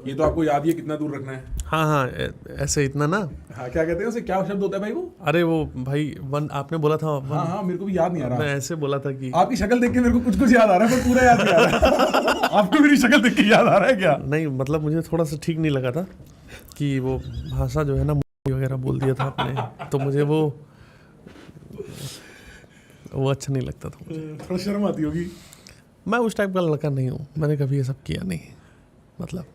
ये तो आपको याद ही है कितना दूर रखना है। हाँ हाँ, ऐसे इतना ना। हाँ, क्या कहते हैं उसे, क्या शब्द होता है भाई वो? अरे वो भाई आपने बोला था हाँ हाँ, मेरे को भी याद नहीं आ रहा। मैं ऐसे बोला था कि आपकी शक्ल देख के मेरे को कुछ कुछ याद आ रहा है, पर पूरा याद नहीं आ रहा। आपको मेरी शक्ल देख के याद आ रहा है क्या? नहीं, मतलब मुझे थोड़ा सा ठीक नहीं लगा था कि वो भाषा जो है ना वगैरह बोल दिया था आपने, तो मुझे वो अच्छा नहीं लगता था मुझे। थोड़ा शर्म आती होगी। मैं उस टाइप का लड़का नहीं हूँ, मैंने कभी ये सब किया नहीं। मतलब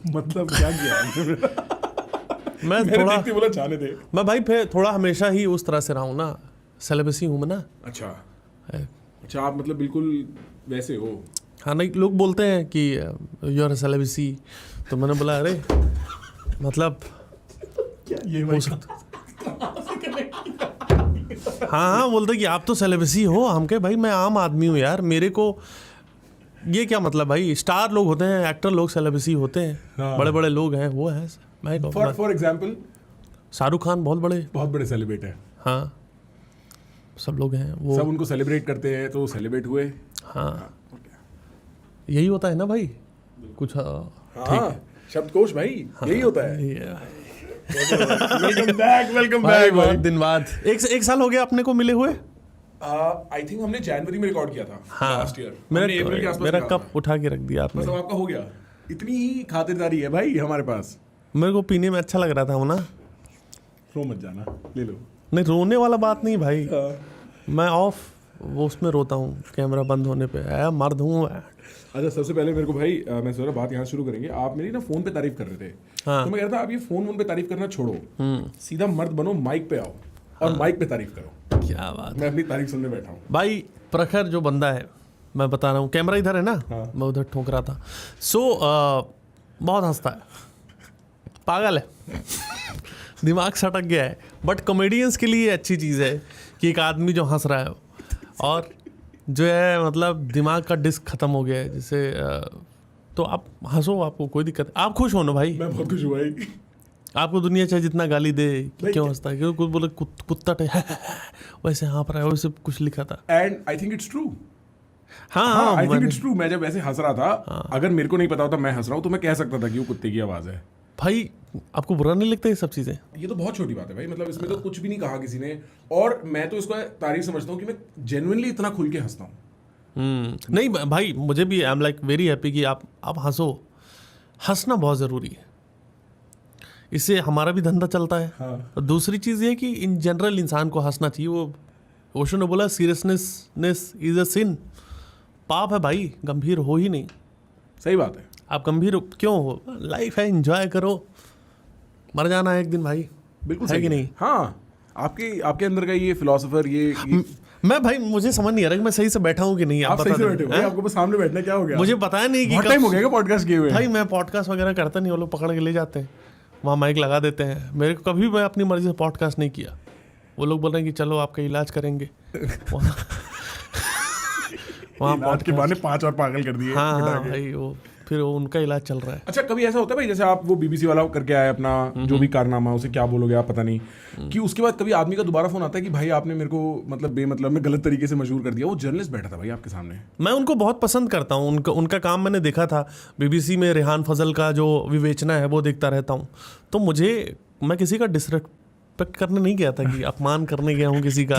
क्या किया? मैं थोड़ा बोला जाने दे। मैं भाई फिर थोड़ा हमेशा ही उस तरह से रहा हूँ ना, सेलिबसी हूँ मैं ना। अच्छा, आप मतलब बिल्कुल वैसे हो? हाँ, नहीं, लोग बोलते हैं कि यू आर सेलिबसी, तो मैंने बोला अरे मतलब ये हो सकता। हाँ, बोलते कि आप तो सेलिब्रिटी हो। हम कहे भाई मैं आम आदमी हूँ यार, मेरे को ये क्या मतलब भाई, स्टार लोग होते हैं, एक्टर लोग सेलिब्रिटी होते हैं। हाँ। बड़े बड़े लोग हैं, वो है मैं फॉर एग्जांपल शाहरुख खान बहुत बड़े सेलिब्रेट है। हाँ, सब लोग हैं, वो सब उनको सेलिब्रेट करते हैं, तो सेलिब्रेट हुए। हाँ, यही होता है ना भाई कुछ। ठीक है, शब्दकोश भाई। हाँ, यही होता है। वेलकम बैक बहुत दिन बाद। एक साल हो गया अपने को मिले हुए। आई थिंक हमने जनवरी में रिकॉर्ड किया था। हाँ, लास्ट ईयर मेरा कप उठा के रख दिया आपने। मतलब आपका हो गया। इतनी ही खातिरदारी है भाई हमारे पास। मेरे को पीने में अच्छा लग रहा था वो ना। रो मत जाना, ले लो। नहीं, रोने वाला बात नहीं भाई। मैं ऑफ वो उसमें रोता हूँ कैमरा बंद होने पे। मर्द हूँ। अच्छा, सबसे पहले मेरे को भाई मैं सोच रहा बात यहाँ शुरू करेंगे। आप मेरी ना फोन पे तारीफ कर रहे थे। हाँ। तो मैं कह रहा था आप ये फोन पे तारीफ करना छोड़ो, सीधा मर्द बनो, माइक पे आओ और माइक पे तारीफ करो। क्या बात। मैं अपनी तारीफ सुनने बैठा हूँ भाई। प्रखर जो बंदा है, मैं बता रहा हूँ, कैमरा इधर है ना। हाँ। मैं उधर ठोक रहा था। बहुत हंसता है, पागल है। दिमाग सटक गया है। बट कॉमेडियंस के लिए अच्छी चीज़ है कि एक आदमी जो हंस रहा है और जो है मतलब दिमाग का डिस्क खत्म हो गया है, जैसे तो आप हंसो, आपको कोई दिक्कत है। आप खुश हो ना भाई? मैं बहुत खुश हूँ भाई। आपको दुनिया चाहे जितना गाली दे, क्यों हंसता है? क्यों कुछ बोले कुत्ता वैसे हाँफ रहा है, वैसे कुछ लिखा था। And I think it's true. हाँ, आई थिंक इट्स ट्रू। मैं जब ऐसे हंस रहा था, अगर मेरे को नहीं पता होता मैं हंस रहा हूँ, तो मैं कह सकता था कि वो कुत्ते की आवाज़ है। भाई आपको बुरा नहीं लगता ये सब चीज़ें? ये तो बहुत छोटी बात है भाई, मतलब इसमें तो कुछ भी नहीं कहा किसी ने। और मैं तो इसको तारीफ समझता हूँ कि मैं जेन्युइनली इतना खुल के हंसता हूँ। नहीं भाई, मुझे भी I am like very happy कि आप हंसो। हंसना बहुत ज़रूरी है, इससे हमारा भी धंधा चलता है। हाँ। और दूसरी चीज़ ये कि इन जनरल इंसान को हंसना चाहिए। वो ओशो ने बोला सीरियसनेस इज अ सिन। पाप है भाई, गंभीर हो ही नहीं। सही बात है। आप गंभीर क्यों हो? लाइफ है, एंजॉय करो, मर जाना है एक दिन भाई। बिल्कुल है कि नहीं? हाँ, आपके अंदर का ये फिलोसोफर ये मैं भाई, मुझे समझ नहीं आ रहा कि मैं सही से बैठा हूँ कि नहीं। आप सही से बैठे हो? आपको बस सामने बैठना, क्या हो गया? मुझे पता नहीं कि बहुत टाइम हो गया पॉडकास्ट किए हुए। भाई मैं पॉडकास्ट वगैरह करता नहीं, वो लोग पकड़ के ले जाते हैं, वहाँ माइक लगा देते हैं। मेरे को कभी मैं अपनी मर्जी से पॉडकास्ट नहीं किया। वो लोग बोल रहे हैं कि चलो आपका इलाज करेंगे। वहाँ इलाज के बहाने 5 और पागल कर दिए। हाँ भाई, वो फिर उनका इलाज चल रहा है। अच्छा, कभी ऐसा होता है भाई, जैसे आप वो बीबीसी वाला करके आए अपना जो भी कारनामा, उसे क्या बोलोगे आप पता नहीं, कि उसके बाद कभी आदमी का दोबारा फोन आता है कि भाई आपने मेरे को मतलब बेमतलब में गलत तरीके से मशहूर कर दिया। वो जर्नलिस्ट बैठा था भाई आपके सामने। मैं उनको बहुत पसंद करता हूँ, उनका काम मैंने देखा था। बीबीसी में रेहान फजल का जो विवेचना है वो देखता रहता हूँ। तो मैं किसी का डिसरेस्पेक्ट करने नहीं गया था कि अपमान करने गया हूँ किसी का।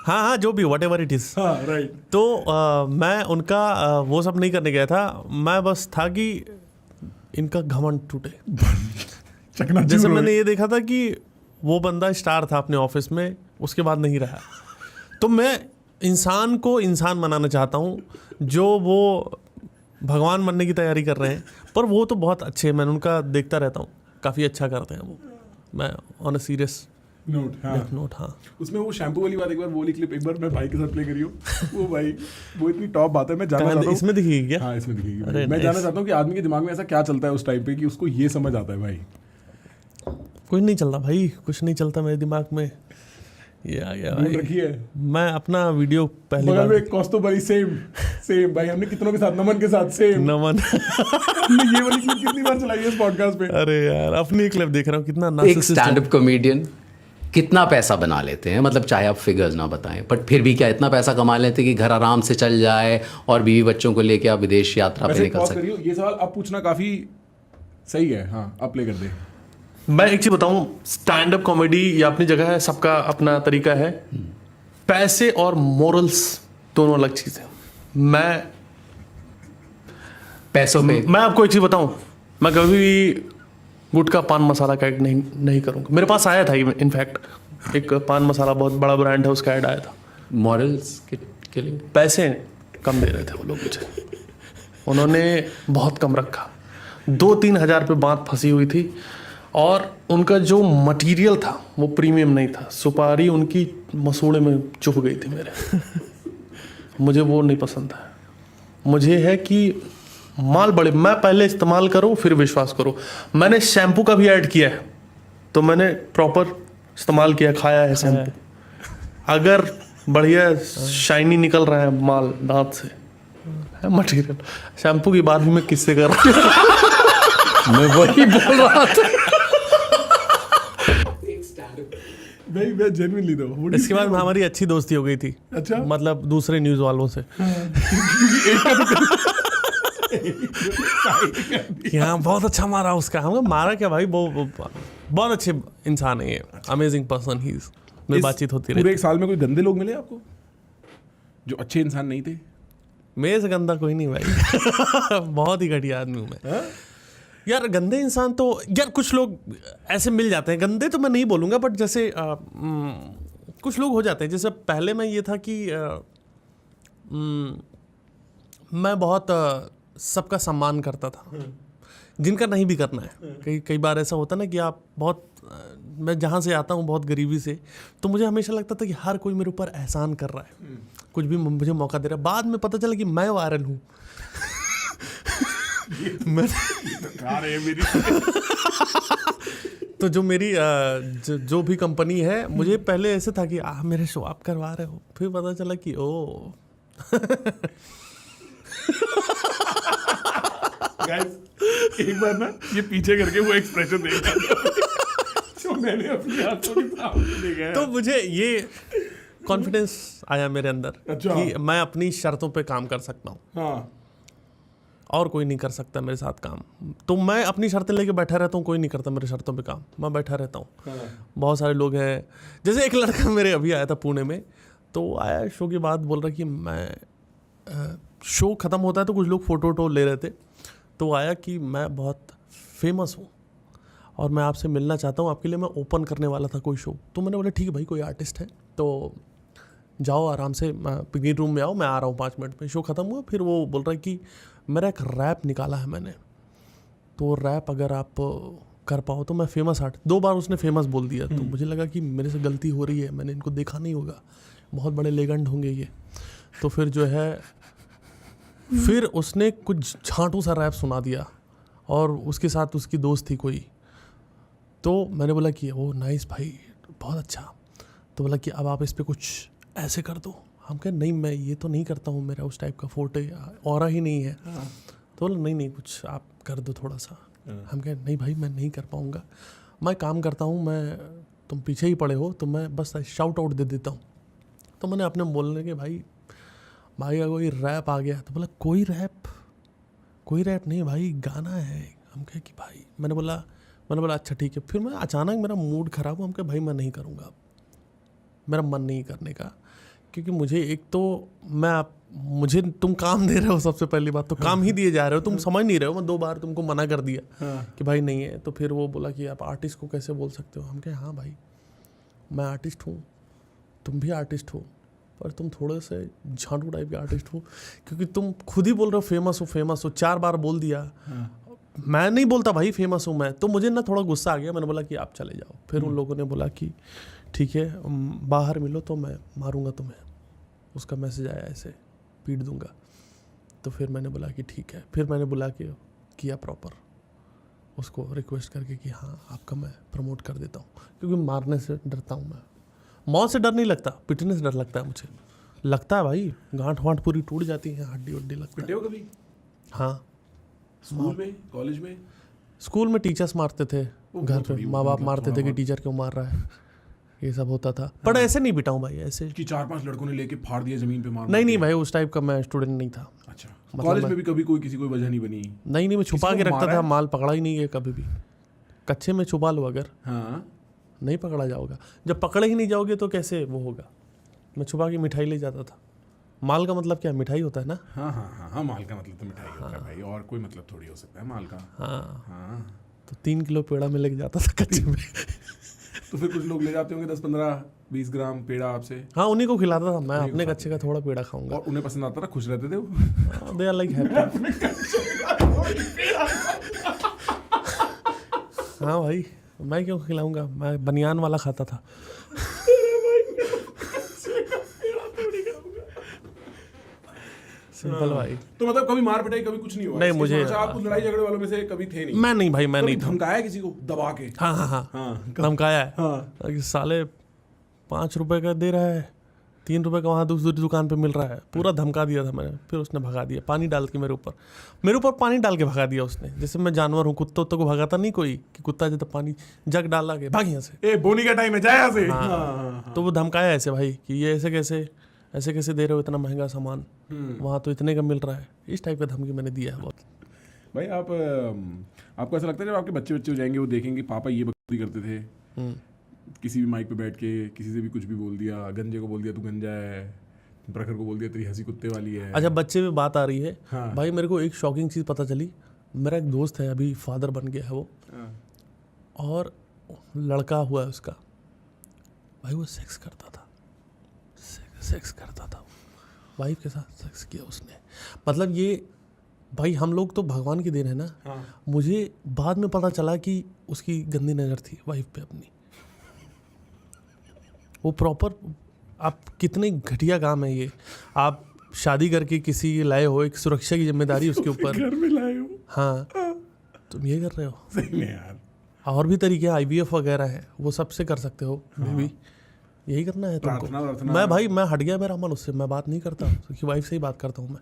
हाँ, जो भी what ever it is. Right. तो मैं उनका वो सब नहीं करने गया था। मैं बस था कि इनका घमंड टूटे। जैसे मैंने ये देखा था कि वो बंदा स्टार था अपने ऑफिस में, उसके बाद नहीं रहा। तो मैं इंसान को इंसान बनाना चाहता हूँ, जो वो भगवान बनने की तैयारी कर रहे हैं। पर वो तो बहुत अच्छे, मैं उनका देखता रहता हूँ, काफ़ी अच्छा करते हैं वो। मैं ऑन अ सीरियस नोट हाँ। उसमें वो शैम्पू वाली बात, एक बार वो वाली क्लिप एक बार मैं भाई के साथ प्ले करी हूँ। वो भाई वो इतनी टॉप बात है। मैं जानना चाहता हूँ इसमें दिखेगी क्या? हाँ, इसमें दिखेगी। मैं जानना चाहता हूँ कि आदमी के दिमाग में ऐसा क्या चलता है उस टाइम पे कि उसको ये समझ आता है भाई। कुछ नहीं चलता भाई, कुछ नहीं चलता मेरे दिमाग में। ये आ गया भाई। रखिए, मैं अपना वीडियो पहले बार में कॉस्तो भाई सेम भाई, हमने कितनों के साथ, नमन के साथ सेम। नमन ये वाली क्लिप कितनी बार चलाई है इस पॉडकास्ट पे? अरे यार, अपनी क्लिप देख रहा हूँ कितना एक स्टैंड अप कॉमेडियन कितना पैसा बना लेते हैं, मतलब चाहे आप फिगर्स ना बताएं, बट फिर भी क्या इतना पैसा कमा लेते हैं कि घर आराम से चल जाए और बीवी बच्चों को लेके आप विदेश यात्रा पे निकल सकते? ये सवाल अब पूछना काफी सही है। हाँ, आप प्ले कर दे। मैं एक चीज बताऊं, स्टैंड अप कॉमेडी ये अपनी जगह है, सबका अपना तरीका है। पैसे और मोरल्स दोनों अलग चीज है। मैं पैसों पे, मैं आपको एक चीज बताऊं, मैं कभी भी गुटखा पान मसाला का ऐड नहीं करूंगा। मेरे पास आया था इनफैक्ट एक पान मसाला, बहुत बड़ा ब्रांड है, उसका ऐड आया था। मॉरल्स के लिए पैसे कम दे रहे थे वो लोग मुझे, उन्होंने बहुत कम रखा। 2-3 हज़ार पे बात फंसी हुई थी और उनका जो मटेरियल था वो प्रीमियम नहीं था। सुपारी उनकी मसूड़े में चुभ गई थी मेरे। मुझे वो नहीं पसंद है। मुझे है कि माल बड़े, मैं पहले इस्तेमाल करूँ फिर विश्वास करूँ। मैंने शैम्पू का भी ऐड किया है, तो मैंने प्रॉपर इस्तेमाल किया, खाया है शैम्पू। अगर बढ़िया शाइनी निकल रहा है माल दांत से, है मटेरियल। शैम्पू की बात भी मैं किससे कर रहा हूँ? मैं वही बोल रहा था। मैं जेन्युइनली दो। इसके बाद हमारी अच्छी दोस्ती हो गई थी। अच्छा, मतलब दूसरे न्यूज़ वालों से कि हाँ बहुत अच्छा मारा उसका। हम मारा क्या भाई, वो बहुत अच्छे इंसान है ये, अमेजिंग पर्सन ही इज। मेरी बातचीत होती रही। पूरे एक साल में कोई गंदे लोग मिले आपको जो अच्छे इंसान नहीं थे? मेरे से गंदा कोई नहीं भाई। बहुत ही घटिया आदमी हूँ मैं। यार गंदे इंसान तो यार कुछ लोग ऐसे मिल जाते हैं, गंदे तो मैं नहीं बोलूँगा, बट जैसे कुछ लोग हो जाते हैं। जैसे पहले मैं ये था कि मैं बहुत सबका सम्मान करता था, जिनका नहीं भी करना है। कई बार ऐसा होता ना कि आप बहुत, मैं जहाँ से आता हूँ बहुत गरीबी से, तो मुझे हमेशा लगता था कि हर कोई मेरे ऊपर एहसान कर रहा है, कुछ भी मुझे मौका दे रहा है। बाद में पता चला कि मैं वायरल हूँ। तो जो मेरी जो भी कंपनी है, मुझे पहले ऐसे था कि मेरे शो आप करवा रहे हो, फिर पता चला कि ओ गाइस एक बार ना ये पीछे करके वो एक्सप्रेशन देखा जो मैंने अपनी आंखों के सामने देखा है, तो मुझे ये कॉन्फिडेंस आया मेरे अंदर। अच्छा। कि मैं अपनी शर्तों पे काम कर सकता हूँ। हाँ, और कोई नहीं कर सकता मेरे साथ काम। तो मैं अपनी शर्तें लेके बैठा रहता हूँ, कोई नहीं करता मेरे शर्तों पे काम, मैं बैठा रहता हूँ। हाँ। बहुत सारे लोग हैं, जैसे एक लड़का मेरे अभी आया था पुणे में, तो आया शो के बाद बोल रहा कि मैं शो ख़त्म होता है तो कुछ लोग फ़ोटो वोटो ले रहे थे, तो आया कि मैं बहुत फेमस हूँ और मैं आपसे मिलना चाहता हूँ, आपके लिए मैं ओपन करने वाला था कोई शो। तो मैंने बोला ठीक है भाई, कोई आर्टिस्ट है तो जाओ आराम से, ग्रीन रूम में आओ, मैं आ रहा हूँ 5 मिनट में। शो ख़त्म हुआ, फिर वो बोल रहा है कि मेरा एक रैप निकाला है मैंने, तो रैप अगर आप कर पाओ तो मैं फेमस आर्टिस्ट। 2 बार उसने फेमस बोल दिया, तो मुझे लगा कि मेरे से गलती हो रही है, मैंने इनको देखा नहीं होगा, बहुत बड़े लेजेंड होंगे ये। तो फिर जो है, फिर उसने कुछ झांटू सा रैप सुना दिया और उसके साथ उसकी दोस्त थी कोई। तो मैंने बोला कि ओ नाइस भाई, बहुत अच्छा। तो बोला कि अब आप इस पे कुछ ऐसे कर दो। हम कहे नहीं, मैं ये तो नहीं करता हूँ, मेरा उस टाइप का फोटो ऑरा ही नहीं है। तो बोला नहीं कुछ आप कर दो थोड़ा सा। हम कहे नहीं भाई, मैं नहीं कर पाऊँगा, मैं काम करता हूँ, मैं तुम पीछे ही पड़े हो तो मैं बस शाउट आउट दे देता हूँ। तो मैंने अपने बोलने के भाई अगर कोई रैप आ गया, तो बोला कोई रैप नहीं भाई, गाना है। हम कहे कि भाई, मैंने बोला अच्छा ठीक है। फिर मैं अचानक मेरा मूड ख़राब हुआ, हम कहे भाई मैं नहीं करूँगा, मेरा मन नहीं करने का। क्योंकि मुझे एक तो मुझे तुम काम दे रहे हो, सबसे पहली बात तो काम ही दिए जा रहे हो, तुम समझ नहीं रहे हो। मैं 2 बार तुमको मना कर दिया कि भाई नहीं है। तो फिर वो बोला कि आप आर्टिस्ट को कैसे बोल सकते हो। हम कहे हाँ भाई, मैं आर्टिस्ट हूँ, तुम भी आर्टिस्ट हो, पर तुम थोड़े से झांटू टाइप के आर्टिस्ट हो, क्योंकि तुम खुद ही बोल रहे हो फेमस हो 4 बार बोल दिया। मैं नहीं बोलता भाई फेमस हूँ मैं। तो मुझे ना थोड़ा गुस्सा आ गया, मैंने बोला कि आप चले जाओ। फिर उन लोगों ने बोला कि ठीक है बाहर मिलो तो मैं मारूंगा तुम्हें, उसका मैसेज आया ऐसे, पीट दूंगा। तो फिर मैंने बोला कि ठीक है। फिर मैंने बुला के किया प्रॉपर, उसको रिक्वेस्ट करके कि हाँ आपका मैं प्रमोट कर देता हूँ, क्योंकि मारने से डरता हूँ मैं। मौत से डर नहीं लगता, पिटने से डर लगता है मुझे। लगता है भाई, गांठ वांठ पूरी टूट जाती है, हड्डी वड्डी लगता है। पिटे हो कभी? हाँ, स्कूल में, कॉलेज में? स्कूल में टीचर्स मारते थे, घर पे माँ बाप मारते थे कि टीचर क्यों मार रहा है। ये सब होता था। पर ऐसे नहीं पिटा हूँ भाई, ऐसे कि 4-5 लड़कों ने लेके फाड़ दिया जमीन पे मार। नहीं भाई, उस टाइप का मैं स्टूडेंट नहीं था। अच्छा, कॉलेज में भी कभी किसी कोई वजह नहीं बनी? नहीं, मैं छुपा के रखता था, माल पकड़ा ही नहीं है कभी भी। कच्चे में छुपा लो अगर, हाँ, नहीं पकड़ा जाओगा। जब पकड़े ही नहीं जाओगे तो कैसे वो होगा। मैं छुपा के मिठाई ले जाता था। माल का मतलब क्या, मिठाई होता है ना। हाँ, माल का मतलब तो मिठाई होता है भाई, और कोई मतलब थोड़ी हो सकता है माल का। हाँ, तो 3 किलो पेड़ा में लेके जाता था कच्चे में। तो फिर कुछ लोग ले जाते होंगे 10-15-20 ग्राम पेड़ा आपसे। हाँ, उन्हीं को खिलाता था मैं, अपने कच्चे का थोड़ा पेड़ा खाऊंगा। और उन्हें पसंद आता था, खुश रहते थे वो। They are like happy. हाँ भाई, मैं क्यों खिलाऊंगा, मैं बनियान वाला खाता था। सिंपल भाई। तो मतलब कभी मार पिटाई कभी कुछ नहीं हुआ? नहीं, मुझे आप कुछ लड़ाई झगड़े वालों में से कभी थे नहीं? मैं नहीं भाई, मैं नहीं धमकाया किसी को दबा के? हाँ, धमकाया है। हाँ। साले 5 रुपए का दे रहा है, 3 रुपए का वहाँ दूसरी दुकान पे मिल रहा है, पूरा धमका दिया था मैंने। फिर उसने भगा दिया, पानी डाल के मेरे ऊपर पानी डाल के भगा दिया उसने। जैसे मैं जानवर हूँ, कुत्तों को भगाता नहीं कोई कि कुत्ता जब पानी जग डाला के भाग यहाँ से, ए बोनी का टाइम है, जाए यहाँ से। हाँ। तो वो धमकाया ऐसे भाई कि ये ऐसे कैसे दे रहे हो इतना महंगा सामान, वहाँ तो इतने का मिल रहा है। इस टाइप का धमकी मैंने दिया है बहुत। भाई आपको ऐसा लगता है जब आपके बच्चे हो जाएंगे, वो देखेंगे पापा ये बकवास करते थे, किसी भी माइक पे बैठ के किसी से भी कुछ भी बोल दिया, गंजे को बोल दिया तू गंजा है, प्रखर को बोल दिया तेरी हंसी कुत्ते वाली है। अच्छा, बच्चे में बात आ रही है। हाँ। भाई मेरे को एक शॉकिंग चीज़ पता चली। मेरा एक दोस्त है, अभी फादर बन गया है वो। हाँ। और लड़का हुआ है उसका, भाई वो सेक्स करता था वाइफ के साथ सेक्स किया उसने। मतलब ये भाई हम लोग तो भगवान की देन है ना। हाँ। मुझे बाद में पता चला कि उसकी गंदी नज़र थी वाइफ पे अपनी। वो प्रॉपर, आप कितने घटिया काम है ये। आप शादी करके किसी लाए हो, एक सुरक्षा की जिम्मेदारी उसके ऊपर, घर में लाए हो। हाँ, तुम ये कर रहे हो। सही में यार। और भी तरीके IVF वगैरह है, वो सबसे कर सकते हो। बेबी यही करना है तुमको। मैं भाई, मैं हट गया मेरा मन उससे, मैं बात नहीं करता, क्योंकि वाइफ से ही बात करता हूँ मैं।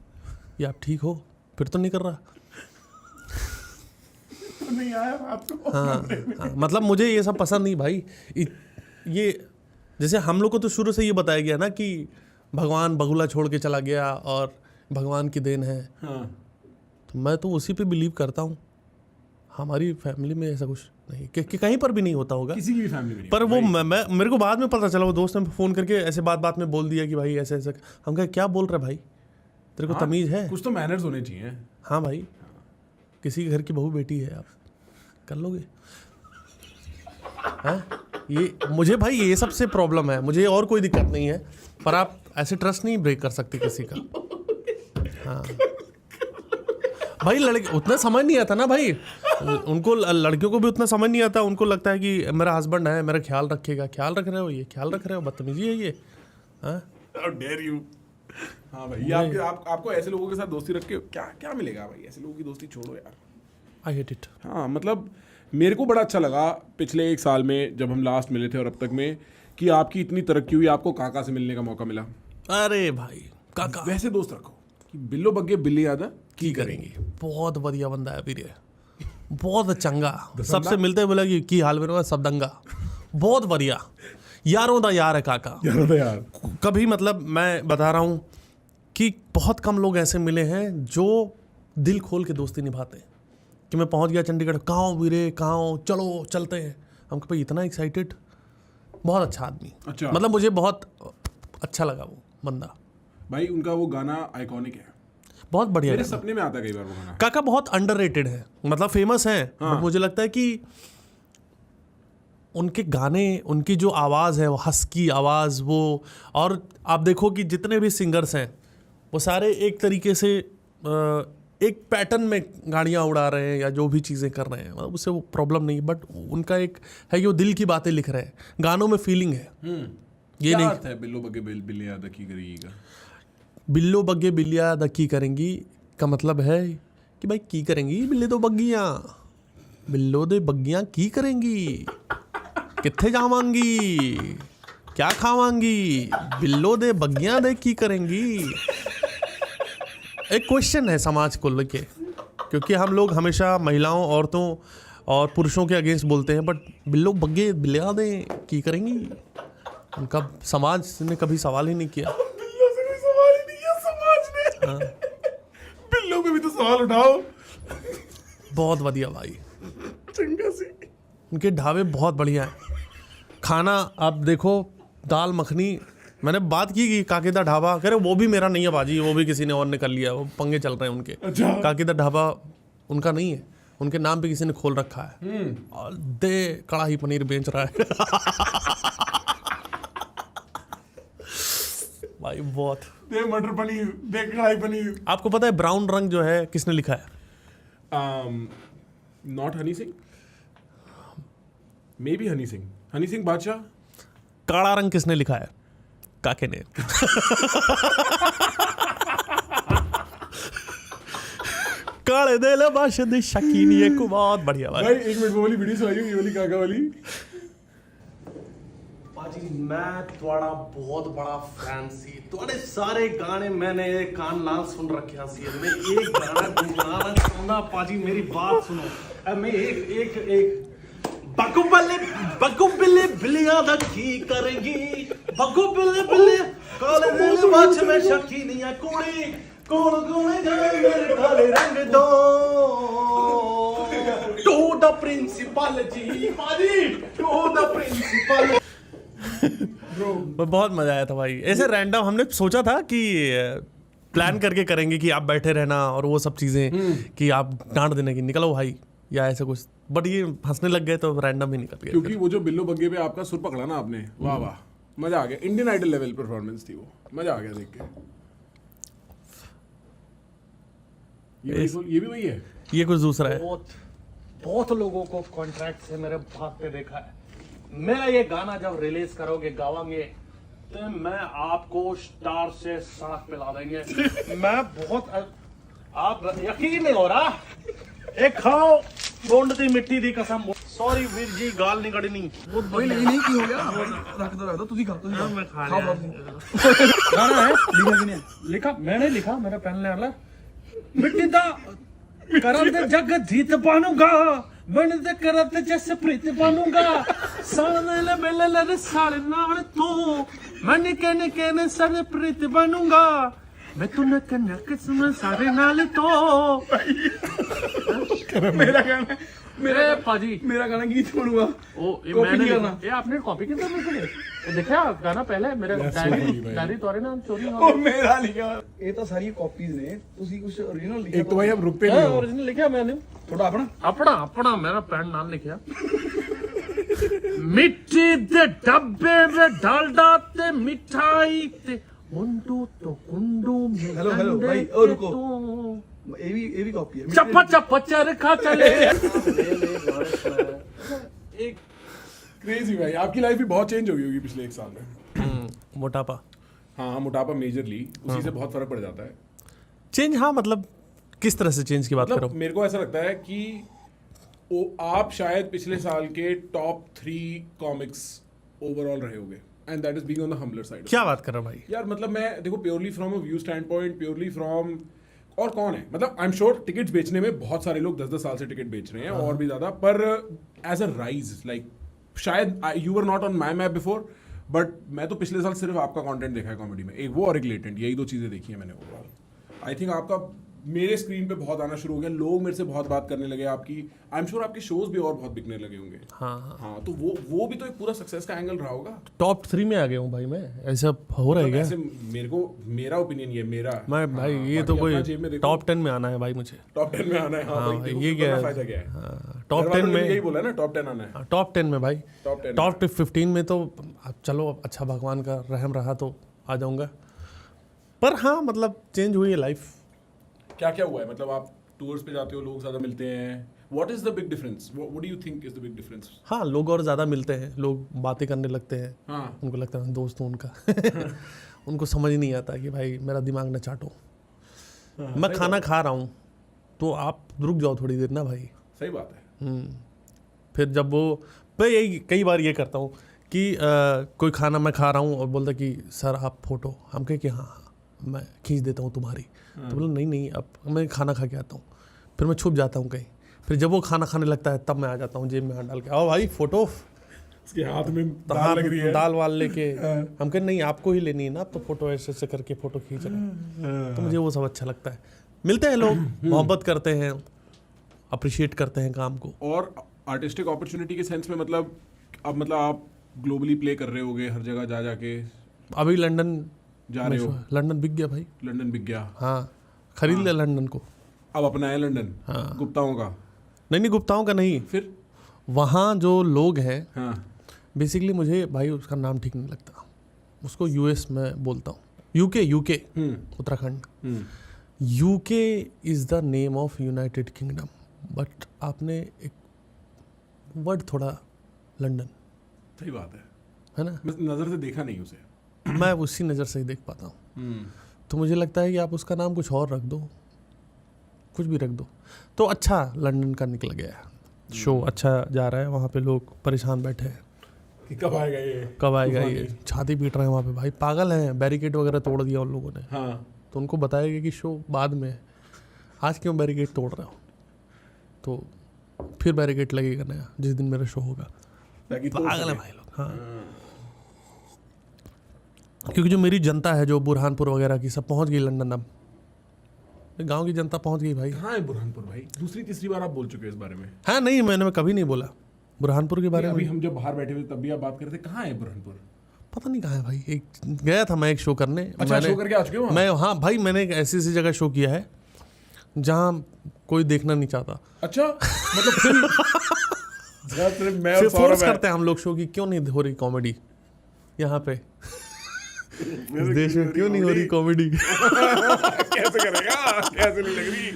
ये आप ठीक हो, फिर तो नहीं कर रहा। नहीं आया रात को। हाँ, मतलब मुझे ये सब पसंद नहीं भाई। ये जैसे हम लोग को तो शुरू से ये बताया गया ना कि भगवान बगुला छोड़ के चला गया और भगवान की देन है। हाँ। तो मैं तो उसी पे बिलीव करता हूँ। हमारी फैमिली में ऐसा कुछ नहीं कि कहीं पर भी नहीं होता होगा, किसी की भी फैमिली में नहीं। पर वो मेरे को बाद में पता चला, वो दोस्त ने फ़ोन करके ऐसे बात में बोल दिया कि भाई ऐसे। हम कहे क्या बोल रहे भाई, तेरे को तमीज़ है? कुछ तो मैनर्स होने चाहिए। हाँ भाई, किसी के घर की बहू बेटी है, आप कर लोगे? हाँ, ये मुझे भाई ये सबसे प्रॉब्लम है। मुझे और कोई दिक्कत नहीं है, पर आप ऐसे ट्रस्ट नहीं ब्रेक कर सकते किसी का। हाँ भाई, लड़के उतना समझ नहीं आता ना भाई उनको, लड़कियों को भी उतना समझ नहीं आता। उनको लगता है कि मेरा हस्बैंड है, मेरा ख्याल रखेगा। ख्याल रख रहे हो, बदतमीजी है ये। हाँ, How dare you? हाँ भाई, आपको ऐसे लोगों के साथ दोस्ती रख के क्या मिलेगा भाई? ऐसे लोगों की दोस्ती छोड़ो यार। I hate it। हाँ, मतलब मेरे को बड़ा अच्छा लगा पिछले 1 साल में जब हम लास्ट मिले थे और अब तक में, कि आपकी इतनी तरक्की हुई, आपको काका से मिलने का मौका मिला। अरे भाई, काका वैसे दोस्त रखो कि बिल्लो बग्गे बिल्ली यादा की करेंगे। बहुत बढ़िया बंदा है वीर, बहुत चंगा। सबसे मिलते बोला कि हाल में सब दंगा, बहुत बढ़िया यारों दा यार है काका, यारों दा यार। कभी मतलब मैं बता रहा हूँ कि बहुत कम लोग ऐसे मिले हैं जो दिल खोल के दोस्ती निभाते हैं। कि मैं पहुँच गया चंडीगढ़, कहाँ वीरे, कहाँ चलो चलते हैं। हम भाई इतना एक्साइटेड, बहुत अच्छा आदमी। अच्छा, मतलब मुझे बहुत अच्छा लगा वो बंदा भाई। उनका वो गाना आइकॉनिक है, बहुत बढ़िया। मेरे सपने में आता है कई बार वो गाना। काका बहुत अंडररेटेड है, मतलब फेमस है। हाँ। मुझे लगता है कि उनके गाने, उनकी जो आवाज़ है, वो हस्की आवाज़ वो, और आप देखो कि जितने भी सिंगर्स हैं वो सारे एक तरीके से एक पैटर्न में गाड़ियाँ उड़ा रहे हैं या जो भी चीज़ें कर रहे हैं, मतलब उससे वो प्रॉब्लम नहीं। बट उनका एक है कि वो दिल की बातें लिख रहे हैं, गानों में फीलिंग है। ये नहीं है बिल्लो बग्गे बिल्लियाँ दा की करेगी, बिल्लो बग्गे बिल्लियाँ दा की करेंगी का मतलब है कि भाई की करेंगी बिल्ले दो बग्गियाँ, बिल्लो दे बग्गियाँ की करेंगी, कित्थे जावांगी, क्या खावांगी, बिल्लो दे बग्गियाँ दे की करेंगी। एक क्वेश्चन है समाज को लेके, क्योंकि हम लोग हमेशा महिलाओं, औरतों और पुरुषों के अगेंस्ट बोलते हैं, बट बिल्लो बग्गे बिल्लियाँ दे की करेंगी। उनका समाज ने कभी सवाल ही नहीं किया। बिल्लों से कोई सवाल ही नहीं किया समाज ने। बिल्लों पे भी तो सवाल उठाओ। बहुत बढ़िया भाई, चंगा सी। उनके ढाबे बहुत बढ़िया हैं। खाना आप देखो, दाल मखनी, मैंने बात की कि काकेदा ढाबा, कह रहे वो भी मेरा नहीं है बाजी, वो भी किसी ने और ने कर लिया, वो पंगे चल रहे हैं उनके। अच्छा। काकेदा ढाबा उनका नहीं है, उनके नाम पे किसी ने खोल रखा है और दे कड़ाही पनीर बेच रहा है। भाई बहुत। दे मटर पनीर, दे कढ़ाई पनीर। आपको पता है ब्राउन रंग जो है किसने लिखा है? Not Honey Singh, may be Honey Singh, Honey Singh बादशाह। काला रंग किसने लिखा है? काके ने। काले दिल बाशद शकीनी, ये को बहुत बढ़िया भाई। भाई 1 मिनट वो वाली वीडियो सुनाइए, ये वाली काका वाली। भाजी मैं थोड़ा बहुत बड़ा फैन सी, थोड़े सारे गाने मैंने कान नाल सुन रखे सी। मैं एक गाना गुनगुनाना चाहूंगा पाजी, मेरी बात सुनो। अब मैं एक बग्गू बिल्ले बिल्लियां दा की करेंगी, बग्गू बिल्ले काले दिल बाछ में शकीनी है कुड़ी, कौन जाए मेरे काले रंग दो टू द प्रिंसिपल जी, पाजी टू द प्रिंसिपल। बहुत मजा आया था भाई। ऐसे रैंडम हमने सोचा था कि प्लान करके करेंगे कि आप बैठे रहना और वो सब चीजें कि आप डांट देने की निकलो भाई या ऐसा कुछ, बट ये हंसने लग गए तो रैंडम ही निकल गया। क्योंकि वो जो बिल्लो बग्गे पे आपका सुर पकड़ा ना आपने, वाह वाह, मजा आ गया। इंडियन आइडल लेवल परफॉर्मेंस थी वो, मजा आ गया देख के। ये भी वही है, ये कुछ दूसरा है। बहुत लोगों को कॉन्ट्रैक्ट से मेरे भाग पे देखा है। मेरा ये गाना जब रिलीज करोगे, गावांगे, तो मैं आपको स्टार से साथ पिला देंगे। मैं बहुत, आप यकीन नहीं हो रहा। एक खाओ गोंड दी मिट्टी दी कसम। सॉरी वीर जी, गाल नहीं कड़नी। नहीं की हो गया, रख दो तुसी खाओ, मैं खा खाओ लिया। गाना है लिखा कि नहीं? लिखा मैंने, लिखा मेरा पेन ले वाला। मिट्टी दा करन दे जग जीत बनूंगा, बन दे करत जैसे प्रीत बनूंगा, साले ले बेले ले साले नाल तू, मैं कहने सारे प्रीत बनूंगा, मैं तू न कहने किस्म सारे नाल तो। मेरा गाना, मेरे पाजी मेरा गाना गीत बनूंगा। ओ ये कॉपी मैंने नहीं करना। ये आपने कॉपी की था मेरे लिए? ये देखा गाना पहले मेरे डायरी तोरे नाम चोरी हो ਉਹ ਮੇਰਾ ਲਿਖਿਆ ਇਹ ਤਾਂ ਸਾਰੀ ਕਾਪੀਜ਼ ਨੇ, ਤੁਸੀਂ ਕੁਝ ओरिजिनल ਲਿਖਿਆ? एक तो भाई अब रुकते नहीं हो। ओरिजिनल लिखा मैंने, ਤੁਹਾਡਾ ਆਪਣਾ? अपना मेरा पेन नाम लिखा। मिट्टी दे डब्बे में डालडा ते मिठाई ते कुंडू तो कुंडू में हेलो, हेलो, गंदे भाई, और ते रुको। तू। ਇਹ ਵੀ ਕਾਪੀ ਹੈ। चप्पा चरखा चले। एक क्रेजी भाई, आपकी लाइफ भी बहुत चेंज हो गई होगी पिछले 1 साल में। मोटापा हाँ, मोटापा मेजरली, उसी से बहुत फर्क पड़ जाता है। चेंज, हाँ मतलब किस तरह से चेंज की बात करो? मतलब मेरे को ऐसा लगता है कि आप शायद पिछले साल के टॉप 3 कॉमिक्स ओवरऑल रहे होगे, and that is being on the humbler side. क्या बात कर रहा भाई यार मतलब मैं देखो, purely from a view stand point, purely from, और कौन है मतलब, आई एम श्योर टिकट्स बेचने में बहुत सारे लोग 10-10 साल से टिकट बेच रहे हैं और भी ज्यादा, पर एज अ राइज लाइक शायद you were not on my map before, but मैं तो पिछले साल सिर्फ आपका कंटेंट देखा है कॉमेडी में, एक वो और एक लेटेंट, यही 2 चीजें देखी है मैंने ओवरऑल। आई थिंक आपका मेरे स्क्रीन पे बहुत आना शुरू हो गया, लोग मेरे से बहुत बात करने लगे आपकी, आई एम श्योर आपके शोज भी और बहुत बिकने लगे होंगे। हाँ, तो वो भी तो एक पूरा सक्सेस का एंगल रहा होगा। टॉप 3 में आ गया हूँ भाई मैं, ऐसा हो रहा है क्या? ऐसे मेरा ओपिनियन ये मेरा, मैं भाई ये तो कोई टॉप 10 में आना है भाई मुझे। टॉप 10 में आना है। हाँ हाँ, भाई, ये क्या है? फायदा क्या है? टॉप 10 में यही बोला ना, टॉप 10 आना है। टॉप 10 में भाई, टॉप 10 टॉप 15 में तो चलो अच्छा भगवान का रहम रहा तो आ जाऊंगा, पर हाँ मतलब चेंज हुई है लाइफ। क्या क्या हुआ है? मतलब आप टूर्स पे जाते हो, लोग ज्यादा मिलते हैं, what is the big difference? What do you think is the big difference? हाँ, लोग और ज़्यादा मिलते हैं, लोग बातें करने लगते हैं। हाँ, उनको लगता है मैं दोस्त हूँ उनका। उनको समझ नहीं आता कि भाई मेरा दिमाग न चाटो। मैं खाना खा रहा हूँ तो आप रुक जाओ थोड़ी देर ना भाई। सही बात है। फिर जब वो, मैं यही कई बार ये करता हूँ कि कोई खाना मैं खा रहा हूँ और बोलता कि सर आप फोटो, हम कहे कि हाँ मैं खींच देता हूँ तुम्हारी। तो बोला नहीं अब मैं खाना खा के आता हूँ। फिर मैं छुप जाता हूँ कहीं, फिर जब वो खाना खाने लगता है तब मैं आ जाता हूँ जेब में हाथ डाल के, आओ भाई फोटो। उसके हाथ में दाल लग रही है। दाल वाल लेके हम कहे नहीं आपको ही लेनी है ना, तो फोटो ऐसे ऐसे करके फोटो खींच रहे हैं। तो मुझे वो सब अच्छा लगता है। मिलते हैं लोग, मोहब्बत करते हैं, अप्रिशिएट करते हैं काम को। और आर्टिस्टिक अपॉर्चुनिटी के सेंस में मतलब अब मतलब आप ग्लोबली प्ले कर रहे होगे हर जगह जा जाके। अभी लंदन जा रहे हो? लंदन बिक गया भाई। लंदन बिक गया? हाँ, खरीद लिया लंदन को। अब अपना है लंदन? हाँ। गुप्ताओं का? नहीं गुप्ताओं का नहीं, फिर वहाँ जो लोग हैं, हाँ, बेसिकली मुझे भाई उसका नाम ठीक नहीं लगता, उसको यूएस में बोलता हूँ, UK Uttarakhand. UK is the name of United kingdom, but आपने एक वर्ड थोड़ा लंदन, सही बात है ना, मैं नज़र से देखा नहीं उसे। मैं उसी नज़र से ही देख पाता हूँ। तो मुझे लगता है कि आप उसका नाम कुछ और रख दो, कुछ भी रख दो, तो अच्छा लंदन का निकल गया है। शो अच्छा जा रहा है, वहाँ पे लोग परेशान बैठे हैं कि कब आएगा ये, कब आएगा ये, छाती पीट रहे हैं वहाँ पे भाई, पागल हैं, बैरिकेड वगैरह तोड़ दिया उन लोगों ने। हाँ, तो उनको बताया कि शो बाद में, आज क्यों बैरिकेड तोड़ रहे हो, तो फिर बैरिकेड लगेगा नया जिस दिन मेरा शो होगा। पागल है भाई लोग। हाँ, क्योंकि जो मेरी जनता है जो बुरहानपुर वगैरह की सब पहुंच गई लंदन, अब गांव की जनता पहुंच गई भाई। कहाँ है बुरहानपुर भाई? दूसरी तीसरी बार आप बोल चुके हो इस बारे में। हाँ नहीं, मैंने कभी नहीं बोला बुरहानपुर के बारे में। अभी हम जब बाहर बैठे हुए तब भी आप बात कर रहे थे, कहाँ है बुरहानपुर? पता नहीं कहाँ है भाई। एक गया था मैं एक शो करने। अच्छा, शो करके आ चुके हो? मैं, हाँ भाई, मैंने एक ऐसी जगह शो किया है जहाँ कोई देखना नहीं चाहता। अच्छा, मतलब फिर मैं फिर और फोर्स सौरभ करते हैं हम लोग शो की, क्यों नहीं हो रही कॉमेडी यहाँ पे, इस देश में क्यों नहीं हो रही कॉमेडी। कैसे करेगा, कैसे नहीं लग रही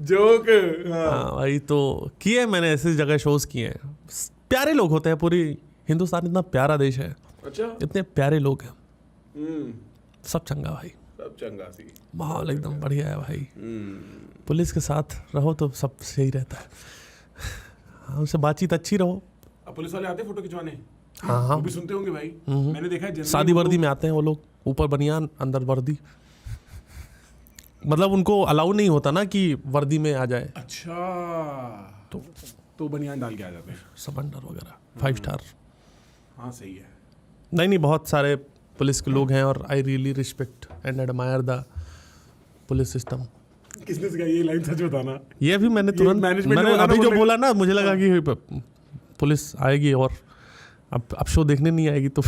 जोक। हाँ भाई, तो किए मैंने ऐसी जगह शोज किए हैं। प्यारे लोग होते हैं, पूरी हिंदुस्तान इतना प्यारा देश है, अच्छा, इतने प्यारे लोग हैं, सब चंगा भाई, सब चंगा सी, माहौल एकदम बढ़िया है भाई। पुलिस के साथ रहो तो सब सही रहता है, उनसे बातचीत अच्छी रहो। अब पुलिस वाले आते हैं फोटो खिंचवाने? हाँ हाँ, वो भी सुनते होंगे भाई, मैंने देखा है generally शादी वो वर्दी में आते हैं वो लोग, ऊपर बनियान अंदर वर्दी, मतलब उनको अलाउ नहीं होता ना कि वर्दी में आ जाए, अच्छा, तो बनियान डाल के आ जाते हैं, सब अंडर वगैरह 5 स्टार। हाँ सही है। नहीं, बहुत सारे पुलिस के लोग हैं और I really respect and admire the police system. किसने सिखाया ये लाइन? सच बताना। ये अभी मैंने तुरंत, management ने मैंने बोला ना, अभी जो बोले- बोला ना, मुझे लगा कि पुलिस आएगी और अब शो देखने नहीं आएगी तो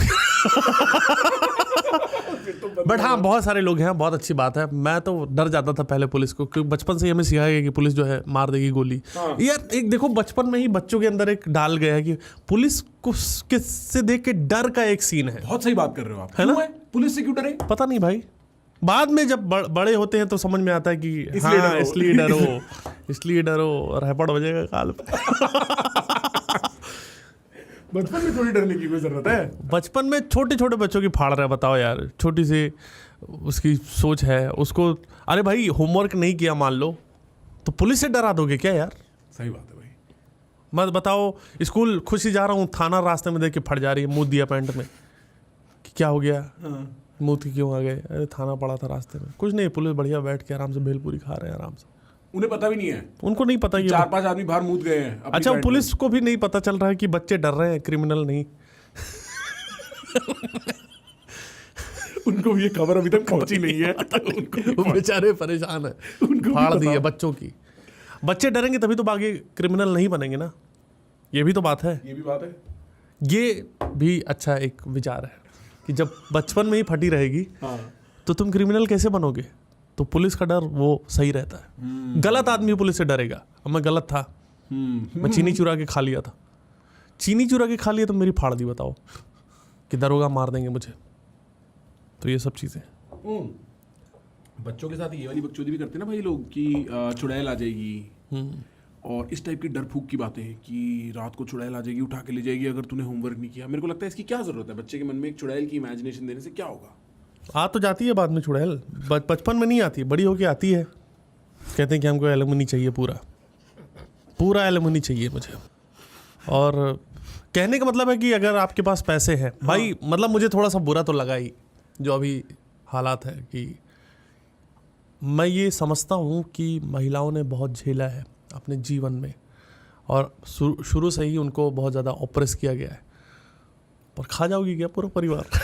बट हाँ, बहुत सारे लोग हैं, बहुत अच्छी बात है। मैं तो डर जाता था पहले पुलिस को, क्योंकि बचपन से ही हमें सिखाया गया कि पुलिस जो है मार देगी गोली। हाँ। यार एक देखो, बचपन में ही बच्चों के अंदर एक डाल गया है कि पुलिस को से देख के डर का एक सीन है। बहुत सही बात कर रहे हो आप, है ना? क्यों है? पुलिस से क्यों डरे? पता नहीं भाई, बाद में जब बड़े होते हैं तो समझ में आता है कि इसलिए हाँ, डरो। इसलिए डरो और रैपड़ बजेगा काल पे। बचपन में थोड़ी डरने की कोई जरूरत है? बचपन में छोटे छोटे बच्चों की फाड़ रहा है, बताओ यार, छोटी सी उसकी सोच है उसको। अरे भाई, होमवर्क नहीं किया मान लो तो पुलिस से डरा दोगे क्या यार? सही बात है भाई। मत बताओ, स्कूल खुशी जा रहा हूँ, थाना रास्ते में देख के फट जा रही है, मुँह दिया पैंट में कि क्या हो गया, मुँह की क्यों आ गए? अरे थाना पड़ा था रास्ते में, कुछ नहीं, पुलिस बढ़िया बैठ के आराम से भेलपूरी खा रहे हैं आराम से। उन्हें पता भी नहीं है, उनको नहीं पता ये 4-5 आदमी बाहर मूत गए हैं अपनी अच्छा, पैंट पुलिस को भी नहीं पता चल रहा है कि बच्चे डर रहे हैं, क्रिमिनल नहीं। में। उनको ये खबर अभी तक पहुंची नहीं है। वो बेचारे परेशान है, फाड़ दी है बच्चों की। बच्चे डरेंगे तभी तो बाकी क्रिमिनल नहीं बनेंगे ना, ये भी तो बात है। ये भी बात है। ये भी अच्छा एक विचार है कि जब बचपन में ही फटी रहेगी हाँ, तो तुम क्रिमिनल कैसे बनोगे? तो पुलिस का डर वो सही रहता है। गलत आदमी पुलिस से डरेगा। अब मैं गलत था, मैं चीनी चुरा के खा लिया था, चीनी चुरा के खा लिया तो मेरी फाड़ दी, बताओ कि दरोगा मार देंगे मुझे। तो ये सब चीज़ें बच्चों के साथ ये वाली बकचोदी भी करते हैं ना भाई लोग कि चुड़ैल आ जाएगी और इस टाइप की डर फूक की बातें कि रात को चुड़ैल आ जाएगी, उठा के ले जाएगी अगर तूने होमवर्क नहीं किया। मेरे को लगता है इसकी क्या जरूरत है? बच्चे के मन में एक चुड़ैल की इमेजिनेशन देने से क्या होगा? आ तो जाती है बाद में चुड़ैल, बचपन में नहीं आती, बड़ी होके आती है। कहते हैं कि हमको एलुमनी चाहिए, पूरा एलुमनी चाहिए मुझे। और कहने का मतलब है कि अगर आपके पास पैसे हैं भाई, मतलब मुझे थोड़ा सा बुरा तो लगा ही जो अभी हालात है, कि मैं ये समझता हूँ कि महिलाओं ने बहुत झेला है अपने जीवन में और शुरू से ही उनको बहुत ज़्यादा ऑप्रेस किया गया है। पर खा जाओगी क्या पूरा परिवार?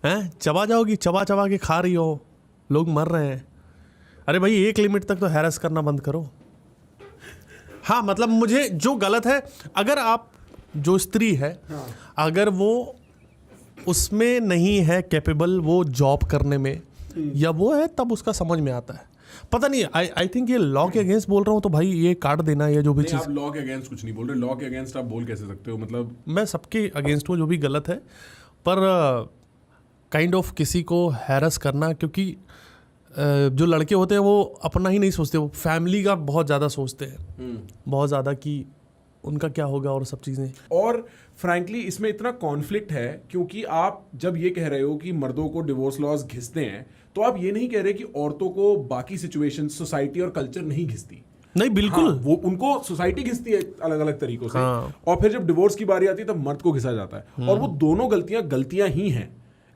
हैं, चबा जाओगी, चबा चबा के खा रही हो, लोग मर रहे हैं। अरे भाई एक लिमिट तक तो हैरेस करना बंद करो। हाँ मतलब मुझे जो गलत है, अगर आप जो स्त्री है अगर वो उसमें नहीं है कैपेबल वो जॉब करने में, या वो है तब उसका समझ में आता है। पता नहीं, आई थिंक ये लॉ के अगेंस्ट बोल रहा हूँ तो भाई ये काट देना, या जो भी चीज़। आप लॉ के अगेंस्ट कुछ नहीं बोल रहे, लॉ के अगेंस्ट आप बोल कैसे सकते हो? मतलब मैं सबके अगेंस्ट हूँ जो भी गलत है, पर काइंड ऑफ किसी को हैरस करना, क्योंकि जो लड़के होते हैं वो अपना ही नहीं सोचते, वो फैमिली का बहुत ज़्यादा सोचते हैं, बहुत ज़्यादा कि उनका क्या होगा और सब चीज़ें। और फ्रैंकली इसमें इतना कॉन्फ्लिक्ट है, क्योंकि आप जब ये कह रहे हो कि मर्दों को डिवोर्स लॉज घिसते हैं, तो आप ये नहीं कह रहे कि औरतों को बाकी सिचुएशन, सोसाइटी और कल्चर नहीं घिसती। नहीं बिल्कुल, हाँ, वो उनको सोसाइटी घिसती है अलग अलग तरीकों से। हाँ। और फिर जब डिवोर्स की बारी आती है तब मर्द को घिसा जाता है, और वो दोनों गलतियां ही हैं,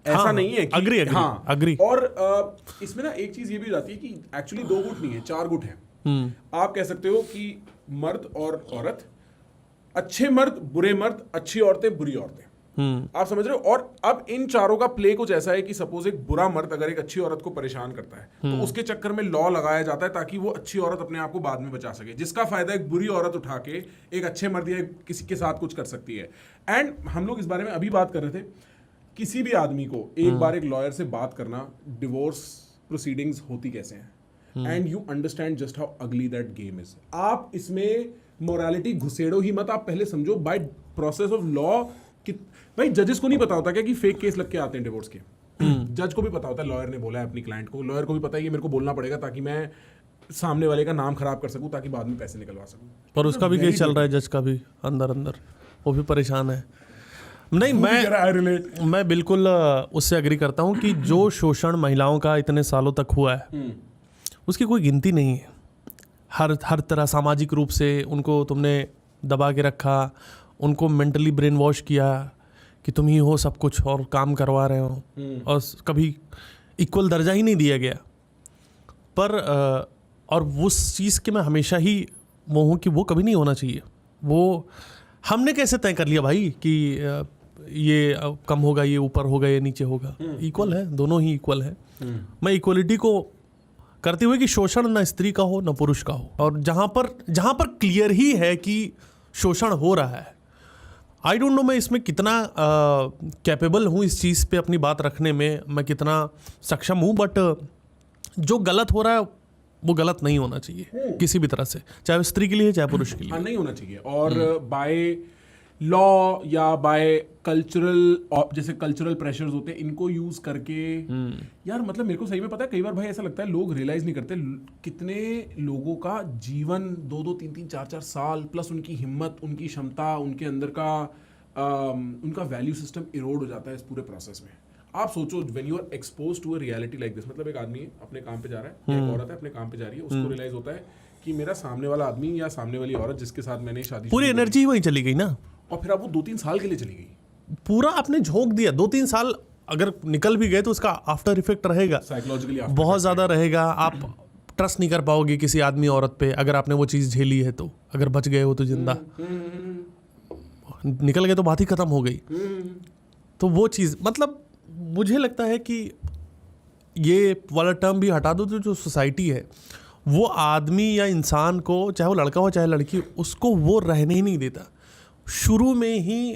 ऐसा हाँ, नहीं है कि agree, हाँ agree। और इसमें ना एक चीज ये भी हो जाती है कि एक्चुअली 2 गुट नहीं है, 4 गुट हैं। आप कह सकते हो कि मर्द और औरत, अच्छे मर्द, बुरे मर्द, अच्छी औरतें, बुरी औरतें। आप समझ रहे हो? और अब इन चारों का प्ले कुछ ऐसा है कि सपोज एक बुरा मर्द अगर एक अच्छी औरत को परेशान करता है, तो उसके चक्कर में लॉ लगाया जाता है ताकि वो अच्छी औरत अपने आप को बाद में बचा सके, जिसका फायदा एक बुरी औरत उठा के एक अच्छे मर्द या किसी के साथ कुछ कर सकती है। एंड हम लोग इस बारे में अभी बात कर रहे थे, किसी भी आदमी को एक बार एक लॉयर से बात करना, डिवोर्स प्रोसीडिंग्स होती कैसे हैं, and you understand just how अगली दैट गेम इज। आप इसमें मोरालिटी घुसेड़ो ही मत, आप पहले समझो बाय प्रोसेस ऑफ लॉ कि भाई जजेस को नहीं पता होता क्या कि फेक केस लग के आते हैं डिवोर्स के। जज को भी पता होता है, लॉयर ने बोला है अपनी क्लाइंट को, लॉयर को भी पता है कि मेरे को बोलना पड़ेगा ताकि मैं सामने वाले का नाम खराब कर सकूं, ताकि बाद में पैसे निकलवा सकूं। पर उसका भी केस चल रहा है, जज का भी अंदर अंदर, वो भी परेशान है। नहीं मैं बिल्कुल उससे एग्री करता हूँ कि जो शोषण महिलाओं का इतने सालों तक हुआ है उसकी कोई गिनती नहीं है। हर तरह सामाजिक रूप से उनको तुमने दबा के रखा, उनको मेंटली ब्रेन वॉश किया कि तुम ही हो सब कुछ और काम करवा रहे हो, और कभी इक्वल दर्जा ही नहीं दिया गया। पर और उस चीज़ के मैं हमेशा ही वो हूँ कि वो कभी नहीं होना चाहिए। वो हमने कैसे तय कर लिया भाई कि ये कम होगा, ये ऊपर होगा, ये नीचे होगा? इक्वल है, दोनों ही इक्वल है। मैं इक्वलिटी को करते हुए कि शोषण ना स्त्री का हो ना पुरुष का हो, और जहाँ पर क्लियर ही है कि शोषण हो रहा है, आई डोंट नो मैं इसमें कितना कैपेबल हूँ इस चीज़ पे अपनी बात रखने में, मैं कितना सक्षम हूँ, बट जो गलत हो रहा है वो गलत नहीं होना चाहिए किसी भी तरह से, चाहे स्त्री के लिए चाहे पुरुष के लिए। हाँ, नहीं होना चाहिए। और बाय लॉ या बाय कल्चरल, जैसे कल्चरल प्रेशर्स होते हैं, इनको यूज करके यार मतलब मेरे को सही में पता है, कई बार भाई ऐसा लगता है लोग रियलाइज नहीं करते कितने लोगों का जीवन 2-2, 3-3, 4-4 साल प्लस उनकी हिम्मत, उनकी क्षमता, उनके अंदर का उनका वैल्यू सिस्टम इरोड हो जाता है इस पूरे प्रोसेस में। आप सोचो when you are expose to a reality like this, मतलब एक आदमी अपने काम पे जा रहा है, एक औरत है अपने काम पे जा रही है, उसको रियलाइज होता है कि मेरा सामने वाला आदमी या सामने वाली औरत जिसके साथ मैंने शादी, पूरी एनर्जी वहीं चली गई ना, और फिर अब वो 2-3 साल के लिए चली गई, पूरा आपने झोंक दिया। 2-3 साल अगर निकल भी गए तो उसका आफ्टर इफेक्ट रहेगा, साइकोलॉजिकली बहुत ज़्यादा रहेगा। आप ट्रस्ट नहीं कर पाओगे किसी आदमी औरत पे अगर आपने वो चीज़ झेली है तो। अगर बच गए हो तो जिंदा, निकल गए तो बात ही खत्म हो गई। तो वो चीज़ मतलब मुझे लगता है कि ये वाला टर्म भी हटा दो, तो जो सोसाइटी है वो आदमी या इंसान को, चाहे वो लड़का हो चाहे लड़की, उसको वो रहने ही नहीं देता। शुरू में ही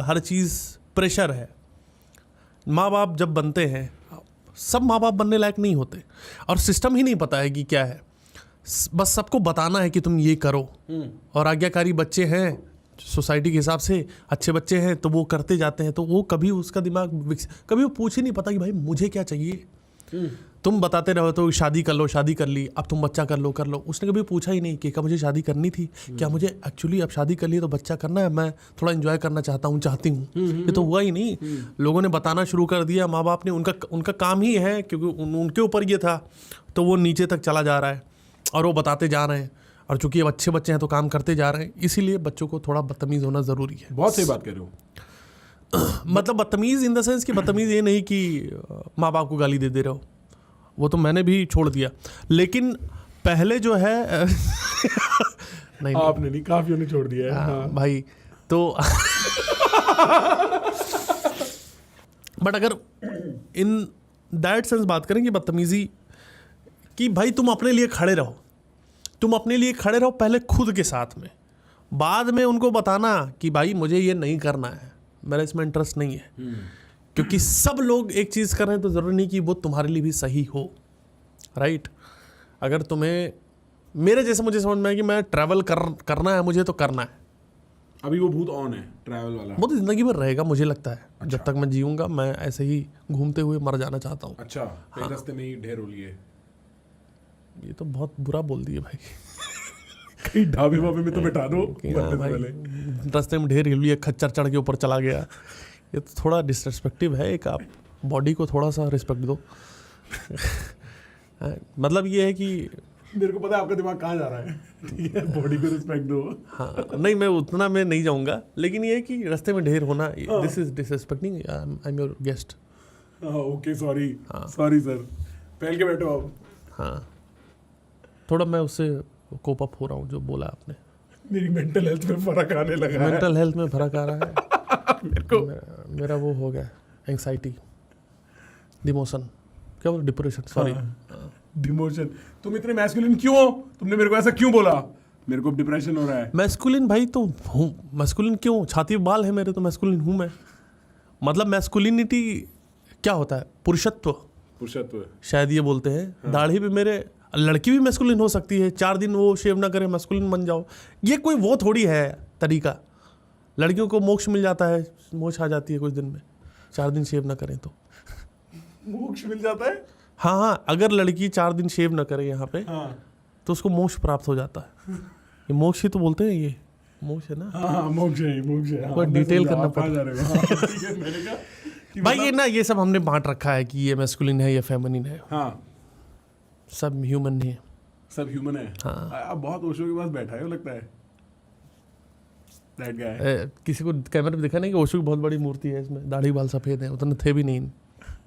हर चीज़ प्रेशर है। माँ बाप जब बनते हैं, सब माँ बाप बनने लायक नहीं होते, और सिस्टम ही नहीं पता है कि क्या है, बस सबको बताना है कि तुम ये करो, और आज्ञाकारी बच्चे हैं सोसाइटी के हिसाब से, अच्छे बच्चे हैं तो वो करते जाते हैं, तो वो कभी उसका दिमाग कभी वो पूछ ही नहीं पाता कि भाई मुझे क्या चाहिए। तुम बताते रहो तो शादी कर लो, शादी कर ली, अब तुम बच्चा कर लो। उसने कभी पूछा ही नहीं कि क्या मुझे शादी करनी थी, क्या मुझे एक्चुअली अब शादी कर ली तो बच्चा करना है, मैं थोड़ा एंजॉय करना चाहती हूँ। ये तो हुआ ही नहीं। लोगों ने बताना शुरू कर दिया, माँ बाप ने, उनका काम ही है, क्योंकि उनके ऊपर ये था, तो वो नीचे तक चला जा रहा है और वो बताते जा रहे हैं। और चूंकि अब अच्छे बच्चे हैं तो काम करते जा रहे हैं, इसीलिए बच्चों को थोड़ा बदतमीज़ होना ज़रूरी है। बहुत सही बात कह रहे हो। मतलब बदतमीज़ इन द सेंस कि बदतमीज़ ये नहीं कि माँ बाप को गाली दे रहे हो, वो तो मैंने भी छोड़ दिया। लेकिन पहले जो है नहीं आपने नहीं, काफियों ने छोड़ दिया है। हाँ। भाई तो बट अगर इन दैट सेंस बात करें कि बदतमीजी कि भाई तुम अपने लिए खड़े रहो, तुम अपने लिए खड़े रहो पहले खुद के साथ में, बाद में उनको बताना कि भाई मुझे ये नहीं करना है, मेरा इसमें इंटरेस्ट नहीं है। क्योंकि सब लोग एक चीज़ कर रहे हैं तो ज़रूरी नहीं कि वो तुम्हारे लिए भी सही हो, राइट। अगर तुम्हें मेरे जैसे मुझे समझ में आया कि मैं ट्रैवल करना है मुझे तो करना है, अभी वो भूत ऑन है ट्रैवल वाला। वो तो ज़िंदगी भर रहेगा मुझे लगता है। जब तक मैं जीऊँगा मैं ऐसे ही घूमते हुए मर जाना चाहता हूँ। अच्छा, कहीं रास्ते में ही ढेर हो लिए, ये तो बहुत बुरा बोल दिए भाई। कहीं ढाबे वाबे में तो बैठा दो कि हाँ भाई, रास्ते में ढेर हिल लिए, खच्चर चढ़ के ऊपर चला गया, ये तो थोड़ा डिसरिस्पेक्टिव है। एक आप बॉडी को थोड़ा सा रिस्पेक्ट दो। मतलब ये है कि मेरे को पता है आपका दिमाग कहाँ जा रहा है। ठीक है, बॉडी को रिस्पेक्ट दो। हाँ नहीं, मैं उतना मैं नहीं जाऊँगा, लेकिन ये है कि रास्ते में ढेर होना, this is disrespecting, I am your guest. Okay, sorry sorry sir, पहल के बैठो आप। हाँ, थोड़ा मैं उससे कोप अप हो रहा हूँ जो बोला आपने। मेरी मेंटल हेल्थ में फर्क आने लगा है। मेंटल हेल्थ में फर्क आ रहा है। मेरे को मेरा वो हो गया एंग्जाइटी, डिमोशन, क्या बोल, डिप्रेशन, सॉरी, डिमोशन। तुम इतने मैस्कुलिन क्यों हो? तुमने मेरे को ऐसा क्यों बोला? मेरे को डिप्रेशन हो रहा है। मैस्कुलिन भाई तो हूँ, मैस्कुलिन क्यों, छाती पे बाल है मेरे तो मैस्कुलिन हूँ मैं। मतलब मैस्कुलिनिटी क्या होता है, पुरुषत्व, पुरुषत्व शायद ये बोलते हैं। दाढ़ी पे मेरे, लड़की भी मैस्कुलिन हो सकती है, 4 दिन वो शेव ना करे मैस्कुलिन बन जाओ, ये कोई वो थोड़ी है तरीका। लड़कियों को मोक्ष मिल जाता है, मोक्ष आ जाती है कुछ दिन में, 4 दिन शेव ना करें तो। मोक्ष मिल जाता है? हाँ, अगर लड़की 4 दिन शेव ना करे यहाँ पे, तो उसको मोक्ष प्राप्त हो जाता है। ये मोक्ष ही तो बोलते हैं, ये मोक्ष है ना। हाँ, मोक्ष है, मोक्ष है। कोई डिटेल करना पड़ता है। भाई। ये ना, ये सब हमने बांट रखा है कि ये मैस्कुलिन है, ये फेमिनिन है। हाँ, सब ह्यूमन है, सब ह्यूमन है। हाँ। आप बहुत ओशो के पास बैठा है लगता है। That guy। किसी को कैमरे में दिखा नहीं कि ओशो की बहुत बड़ी मूर्ति है, इसमें दाढ़ी बाल सफेद है, उतने थे भी नहीं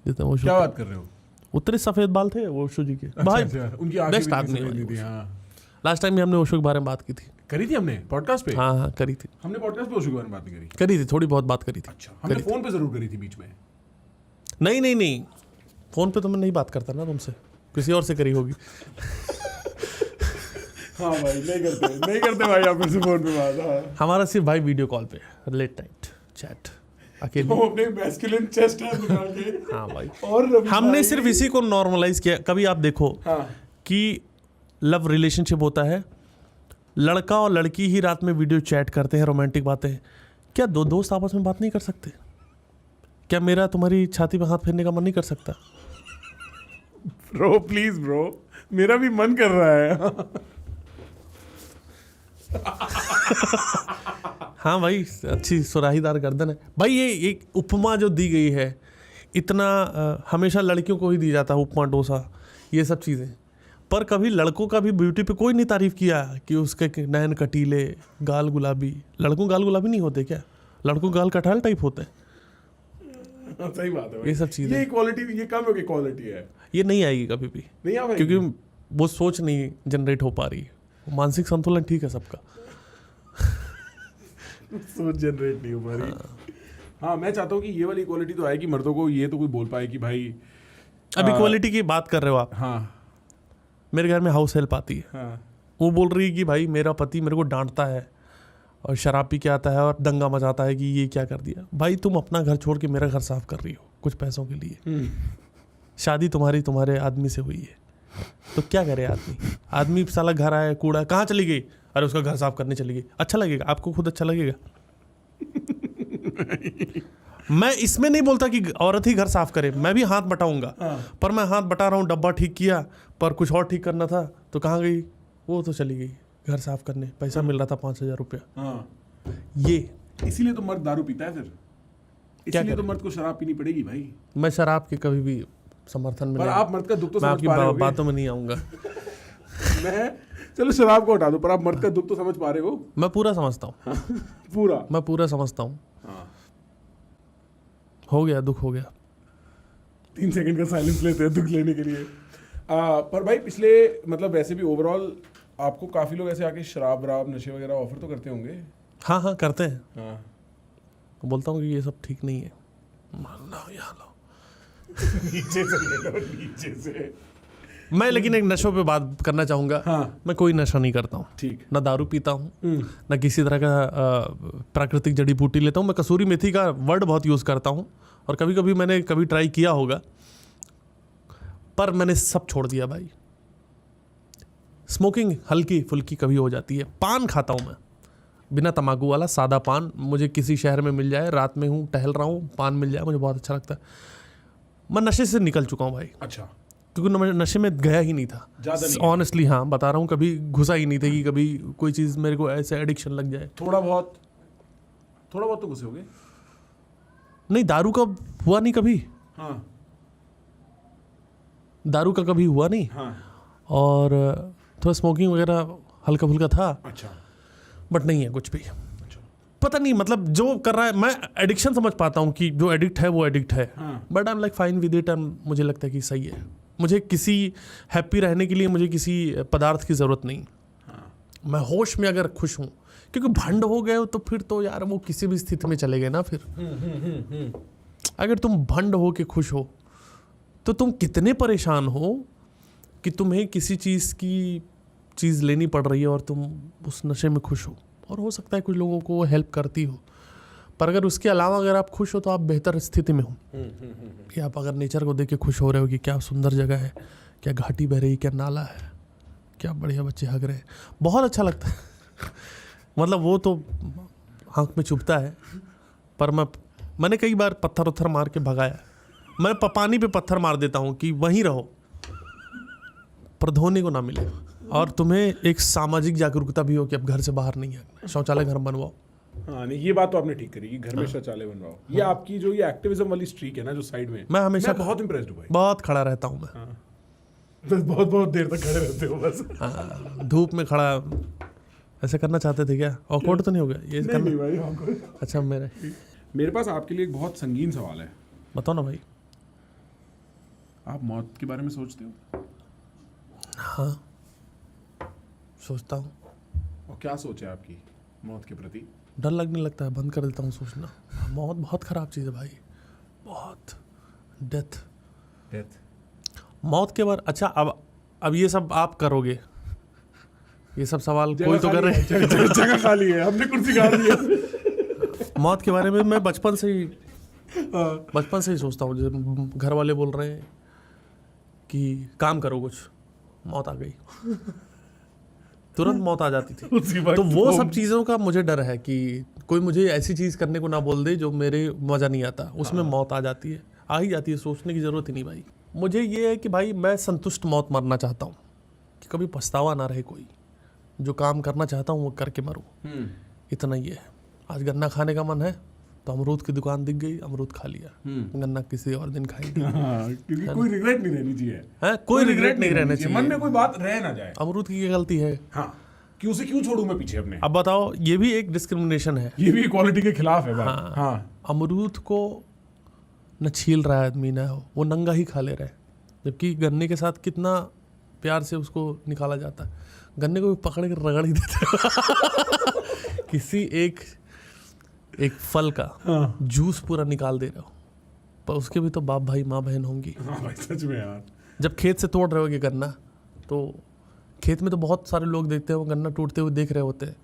जितने ओशो। क्या बात कर रहे हो? उतने सफेद बाल थे ओशो जी के। भाई उनकी आंखें बेस्ट भी आदमी सफेद नहीं है। थी। हाँ, लास्ट टाइम भी हमने ओशो के बारे में बात की थी। करी थी हमने पॉडकास्ट पे। हाँ हाँ, करी थी, हमने पॉडकास्ट पे ओशो के बारे में बात नहीं करी। करी थी, थोड़ी बहुत बात करी थी। अच्छा, हमने फोन पे जरूर करी थी बीच में। नहीं नहीं नहीं, फोन पे तो मैं नहीं बात करता ना तुमसे, किसी और से करी होगी। हाँ भाई, नहीं करते भाई आप से फोन पे बात। हाँ, हमारा सिर्फ भाई वीडियो कॉल पे, लेट नाइट चैट, अकेले। वो अपने मैस्कुलिन चेस्ट है निकाल के। हाँ भाई, और हमने सिर्फ इसी को नॉर्मलाइज किया। कभी आप देखो हाँ, कि लव रिलेशनशिप होता है, लड़का और लड़की ही रात में वीडियो चैट करते हैं, रोमांटिक बातें, क्या दो दोस्त आपस में बात नहीं कर सकते? क्या मेरा तुम्हारी छाती पे हाथ फेरने का मन नहीं कर सकता? ब्रो प्लीज ब्रो, मेरा भी मन कर रहा है। हाँ भाई, अच्छी सुराहीदार गर्दन है भाई। ये एक उपमा जो दी गई है, इतना हमेशा लड़कियों को ही दी जाता है, उपमा, डोसा, ये सब चीज़ें। पर कभी लड़कों का भी ब्यूटी पे कोई नहीं तारीफ किया कि उसके नैन कटीले, गाल गुलाबी। लड़कों गाल गुलाबी नहीं होते क्या? लड़कों गाल कटहल टाइप होते हैं। सही बात है भाई। ये सब चीज़ें, ये क्वालिटी, ये कम की क्वालिटी है। ये नहीं आएगी कभी भी, नहीं आ क्योंकि वो सोच नहीं जनरेट हो पा रही। मानसिक संतुलन ठीक है सबका, सोच जनरेट नहीं हो पा रही। हाँ, मैं चाहता हूँ कि ये वाली क्वालिटी तो आए कि मर्दों को ये तो कोई बोल पाए कि भाई। अभी क्वालिटी की बात कर रहे हो आप। हाँ मेरे घर में हाउस हेल्प आती है, हाँ, वो बोल रही है कि भाई मेरा पति मेरे को डांटता है और शराब पी के आता है और दंगा मचाता है कि ये क्या कर दिया। भाई तुम अपना घर छोड़ के मेरा घर साफ कर रही हो कुछ पैसों के लिए। शादी तुम्हारे आदमी से हुई है, तो क्या करे आदमी साला घर आया, कूड़ा कहाँ चली गई, अरे उसका घर साफ करने चली गई। अच्छा लगेगा आपको? खुद अच्छा लगेगा? मैं इसमें नहीं बोलता कि औरत ही घर साफ करे, मैं भी हाथ बटाऊंगा। पर मैं हाथ बटा रहा हूँ, डब्बा ठीक किया, पर कुछ और ठीक करना था तो कहाँ गई? वो तो चली गई घर साफ करने, पैसा मिल रहा था 5,000 रुपया। हाँ, ये इसीलिए तो मर्द दारू पीता है फिर। इसलिए तो मर्द को शराब पीनी पड़ेगी भाई। मैं शराब के कभी भी समर्थन में पर नहीं, आप मर्द का दुख तो मैं समझ आपकी पा रहे होगे। बातों में नहीं आऊँगा। मैं, चलो शराब को हटा दो, पर आप मर्द का दुख तो समझ पा रहे हो। मैं पूरा समझता हूँ, पूरा। मैं पूरा समझता हूँ। हाँ, हो गया, दुख हो गया। 3 सेकंड का साइलेंस लेते हैं दुख लेने के लिए। पर भाई पिछले, मतलब वैसे भी ओवरऑल आपको काफी लोग ऐसे आके शराब वराब नशे वगैरह ऑफर तो करते होंगे? हाँ हाँ करते हैं। हाँ। बोलता हूँ कि ये सब ठीक नहीं है, लो यहाँ लो। नीचे से ले लो, नीचे से। मैं लेकिन एक नशों पे बात करना चाहूँगा। हाँ। मैं कोई नशा नहीं करता हूँ, ठीक। ना दारू पीता हूँ, ना किसी तरह का प्राकृतिक जड़ी बूटी लेता हूँ। मैं कसूरी मेथी का वर्ड बहुत यूज़ करता हूँ, और कभी कभी मैंने ट्राई किया होगा, पर मैंने सब छोड़ दिया भाई। स्मोकिंग हल्की फुल्की कभी हो जाती है। पान खाता हूँ मैं, बिना तम्बाकू वाला सादा पान। मुझे किसी शहर में मिल जाए, रात में हूँ, टहल रहा हूँ, पान मिल जाए, मुझे बहुत अच्छा लगता है। मैं नशे से निकल चुका हूँ भाई। अच्छा। क्योंकि मैं नशे में गया ही नहीं था ऑनेस्टली। हाँ बता रहा हूँ, कभी घुसा ही नहीं था कि कभी कोई चीज़ मेरे को ऐसे एडिक्शन लग जाए। थोड़ा बहुत तो घुसे होगे? नहीं, दारू का हुआ नहीं कभी। हाँ। दारू का कभी हुआ नहीं। हाँ। और थोड़ा स्मोकिंग वगैरह हल्का फुल्का था। अच्छा। बट नहीं है कुछ भी। पता नहीं, मतलब जो कर रहा है, मैं एडिक्शन समझ पाता हूँ कि जो एडिक्ट है वो एडिक्ट है। But I am like fine with it, and मुझे लगता है कि सही है। मुझे किसी हैप्पी रहने के लिए मुझे किसी पदार्थ की ज़रूरत नहीं। मैं होश में अगर खुश हूँ, क्योंकि भंड हो गए हो तो फिर तो यार वो किसी भी स्थिति में चले गए ना। फिर अगर तुम भंड हो के खुश हो तो तुम कितने परेशान हो कि तुम्हें किसी चीज़ लेनी पड़ रही है और तुम उस नशे में खुश हो। और हो सकता है कुछ लोगों को वो हेल्प करती हो, पर अगर उसके अलावा अगर आप खुश हो तो आप बेहतर स्थिति में हो। कि आप अगर नेचर को देख के खुश हो रहे हो कि क्या सुंदर जगह है, क्या घाटी बह रही, क्या नाला है, क्या बढ़िया बच्चे हग रहे हैं, बहुत अच्छा लगता है। मतलब वो तो आँख में चुभता है। पर मैंने कई बार पत्थर उत्थर मार के भगाया। मैं पानी पे पत्थर मार देता हूँ कि वहीं रहो, पर धोने को ना मिले। और तुम्हें एक सामाजिक जागरूकता भी हो कि अब घर से बाहर नहीं है, शौचालय घर बनवाओ। हाँ, नहीं ये बात तो आपने ठीक करी कि घर में शौचालय बनवाओ। ये आपकी जो ये एक्टिविज्म वाली स्ट्रीक है ना जो साइड में, मैं हमेशा बहुत इंप्रेस्ड हूँ भाई। बहुत खड़ा रहता हूँ मैं। बस बहुत देर तक खड़े रहते हो बस। धूप में खड़ा ऐसे करना चाहते थे क्या? ऑकवर्ड तो नहीं हो गया ये करना? नहीं भाई, आपको अच्छा, मेरे पास आपके लिए एक बहुत संगीन सवाल है। बताओ ना भाई। आप मौत के बारे में सोचते हो? हाँ, सोचता हूँ। और क्या सोच है आपकी मौत के प्रति? डर लगने लगता है, बंद कर देता हूँ सोचना। मौत बहुत ख़राब चीज़ है भाई, बहुत। डेथ मौत के बारे। अच्छा, अब ये सब आप करोगे, ये सब सवाल कोई तो कर रहे हैं। जगह खाली है, हमने कुर्सी गाड़ दी है। मौत के बारे में मैं बचपन से ही सोचता हूँ। जैसे घर वाले बोल रहे हैं कि काम करो कुछ, मौत आ गई, तुरंत मौत आ जाती थी। तो वो सब चीज़ों का मुझे डर है कि कोई मुझे ऐसी चीज़ करने को ना बोल दे जो मेरे मज़ा नहीं आता, उसमें मौत आ जाती है, आ ही जाती है, सोचने की ज़रूरत ही नहीं भाई। मुझे ये है कि भाई मैं संतुष्ट मौत मरना चाहता हूँ, कि कभी पछतावा ना रहे, कोई जो काम करना चाहता हूँ वो करके मरूँ, इतना ही है। आज गन्ना खाने का मन है तो अमरूद की दुकान दिख गई, अमरूद खा लिया, गन्ना किसी और दिन खाएंगे। क्योंकि कोई रिग्रेट नहीं रहनी चाहिए। है, कोई रिग्रेट नहीं रहना चाहिए, मन में कोई बात रह ना जाए। अमरूद की क्या गलती है? हाँ, कि उसे क्यों छोड़ूं मैं पीछे अपने। अब बताओ, ये भी एक डिस्क्रिमिनेशन है, ये भी इक्वालिटी के खिलाफ है बात। हाँ। अमरूद को न छील रहा है आदमी, ना वो नंगा ही खा ले रहा है, जबकि गन्ने के साथ कितना प्यार से उसको निकाला जाता है। गन्ने को पकड़ के रगड़ ही देते किसी एक फल का जूस पूरा निकाल दे रहे हो, पर उसके भी तो बाप भाई माँ बहन होंगी। हाँ भाई, सच में यार। जब खेत से तोड़ रहे हो गन्ना, तो खेत में तो बहुत सारे लोग देखते हैं, वो गन्ना टूटते हुए देख रहे होते हैं,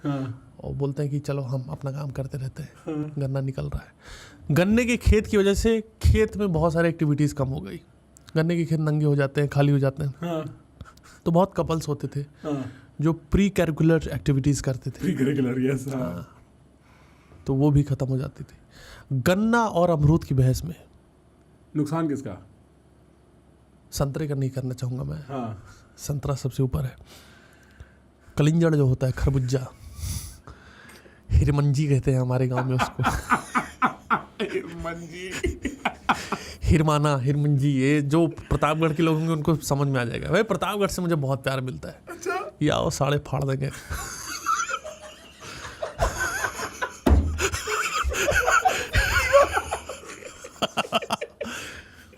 और बोलते हैं कि चलो हम अपना काम करते रहते हैं, गन्ना निकल रहा है। गन्ने के खेत की वजह से खेत में बहुत सारी एक्टिविटीज़ कम हो गई, गन्ने के खेत नंगे हो जाते हैं, खाली हो जाते हैं। तो बहुत कपल्स होते थे जो प्री करिकुलर एक्टिविटीज़ करते थे, यस। तो वो भी ख़त्म हो जाती थी। गन्ना और अमरूद की बहस में नुकसान किसका? संतरे का नहीं करना चाहूँगा मैं। हाँ। संतरा सबसे ऊपर है। कलिंजड़ जो होता है, खरबूजा, हिरमंजी कहते हैं हमारे गांव में उसको। हिरमाना, हिरमंजी, ये जो प्रतापगढ़ के लोग होंगे उनको समझ में आ जाएगा। भाई प्रतापगढ़ से मुझे बहुत प्यार मिलता है। अच्छा। ये आओ, साड़े फाड़ देंगे।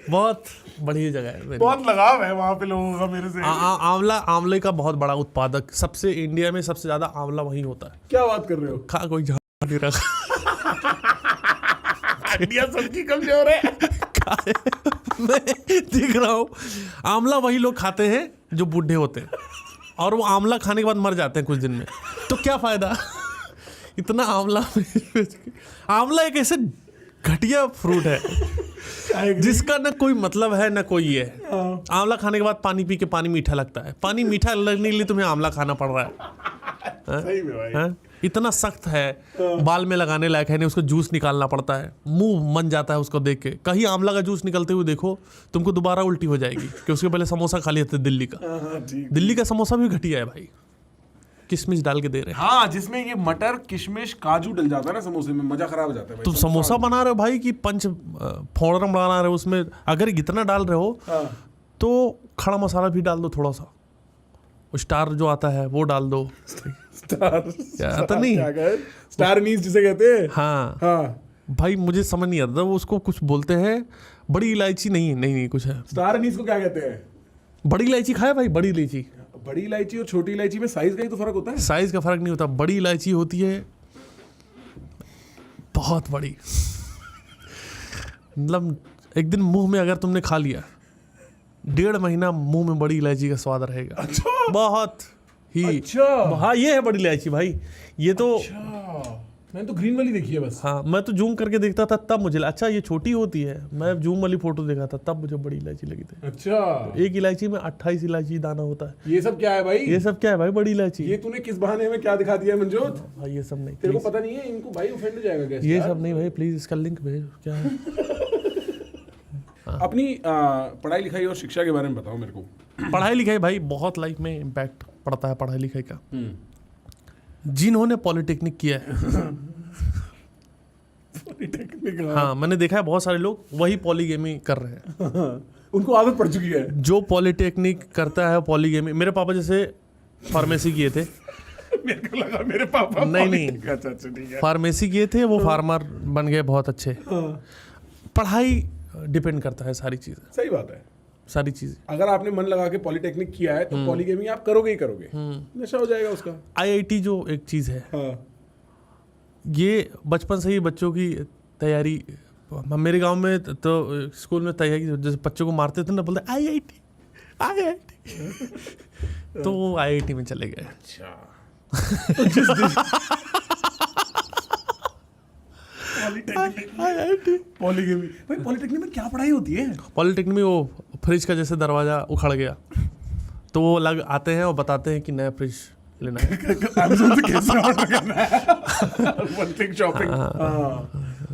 बहुत बढ़िया जगह है very- बहुत लगाव है वहाँ पे लोगों का मेरे से। आंवला, आंवले का बहुत बड़ा उत्पादक, सबसे इंडिया में सबसे ज्यादा आंवला वहीं होता है। क्या बात कर रहे हो? खा कोई झाड़ नहीं रखा। इंडिया सबकी कमजोर है। मैं देख रहा हूँ आंवला वही लोग खाते हैं जो बूढ़े होते हैं, और वो आंवला खाने के बाद मर जाते हैं कुछ दिन में, तो क्या फायदा। इतना आंवला आंवला एक ऐसे घटिया फ्रूट है जिसका ना कोई मतलब है ना कोई ये है। आंवला खाने के बाद पानी पी के पानी मीठा लगता है, पानी मीठा लगने के लिए तुम्हें आंवला खाना पड़ रहा है। सही में भाई। हाँ? इतना सख्त है, बाल में लगाने लायक है नहीं, उसको जूस निकालना पड़ता है, मुंह मन जाता है उसको देख के। कहीं आंवला का जूस निकलते हुए देखो तुमको दोबारा उल्टी हो जाएगी, कि उसके पहले समोसा खा लिया था दिल्ली का। ठीक। दिल्ली का समोसा भी घटिया है भाई, किशमिश डाल के दे रहे हैं। हाँ, जिसमें ये मटर किशमिश काजू डल जाता है ना समोसे में, मजा खराब हो जाता है भाई। तुम समोसा बना रहे हो भाई कि पंच फोड़न बना रहे हो, उसमें अगर इतना डाल रहे हो हाँ। तो खड़ा मसाला भी डाल दो थोड़ा सा, स्टार जो आता है वो डाल दो। आता नहीं? स्टार अनीस जिसे कहते हैं। हाँ हाँ, भाई मुझे समझ नहीं आता, वो उसको कुछ बोलते हैं, बड़ी इलायची नहीं कुछ है, स्टार अनीस को क्या कहते हैं? बड़ी इलायची खाया भाई, बड़ी इलायची। बड़ी इलायची और छोटी इलायची में साइज का ही तो फर्क होता है। साइज का फर्क नहीं होता, बड़ी इलायची होती है बहुत बड़ी, मतलब एक दिन मुंह में अगर तुमने खा लिया, 1.5 महीना मुंह में बड़ी इलायची का स्वाद रहेगा। अच्छा। बहुत ही। अच्छा। हाँ ये है बड़ी इलायची भाई, ये तो मैंने तो ग्रीन वाली देखी है बस। हाँ मैं तो जूम करके देखता था तब मुझे अच्छा ये छोटी होती है, मैं जूम वाली फोटो देखा था तब मुझे बड़ी इलायची लगी थी। अच्छा, एक इलायची में 28 इलायची दाना होता है। ये सब क्या है भाई? ये सब क्या है भाई? बड़ी इलायची। ये तूने किस बहाने में क्या दिखा दिया है मंजोत? भाई ये सब नहीं, तेरे को please। पता नहीं है, इनको भाई ऑफेंड हो जाएगा क्या? ये सब नहीं भाई, प्लीज इसका लिंक भेज। क्या है? अपनी पढ़ाई लिखाई और शिक्षा के बारे में बताओ मेरे को। पढ़ाई लिखाई भाई बहुत लाइफ में इम्पैक्ट पड़ता है पढ़ाई लिखाई का। जिन्होंने पॉलिटेक्निक किया है पॉलिटेक्निक, हाँ मैंने देखा है बहुत सारे लोग वही पॉलीगेमी कर रहे हैं। उनको आदत पड़ चुकी है। जो पॉलिटेक्निक करता है पॉलीगेमी, मेरे पापा जैसे फार्मेसी किए थे। मेरे को लगा मेरे पापा नहीं। अच्छा ठीक है। फार्मेसी किए थे, वो फार्मर बन गए बहुत अच्छे। पढ़ाई डिपेंड करता है सारी चीज़ें, सही बात है। सारी चीज़ें। अगर आपने मन लगा के पॉलिटेक्निक किया है तो पॉलीगेमी आप करोगे ही करोगे, नशा हो जाएगा उसका। IIT जो एक चीज़ है, हाँ। ये बचपन से ही बच्चों की तैयारी, मेरे गांव में तो स्कूल में तैयारी जैसे बच्चों को मारते थे ना, बोलते IIT तो वो IIT में चले गए। अच्छा। पॉलीगेमी भाई, पॉलिटेक्निक में क्या पढ़ाई होती है? पॉलिटेक्निक में वो फ्रिज का जैसे दरवाजा उखड़ गया तो वो लग आते हैं और बताते हैं कि नया फ्रिज लेना है। Amazon से कैसे ऑर्डर करना है? One click shopping.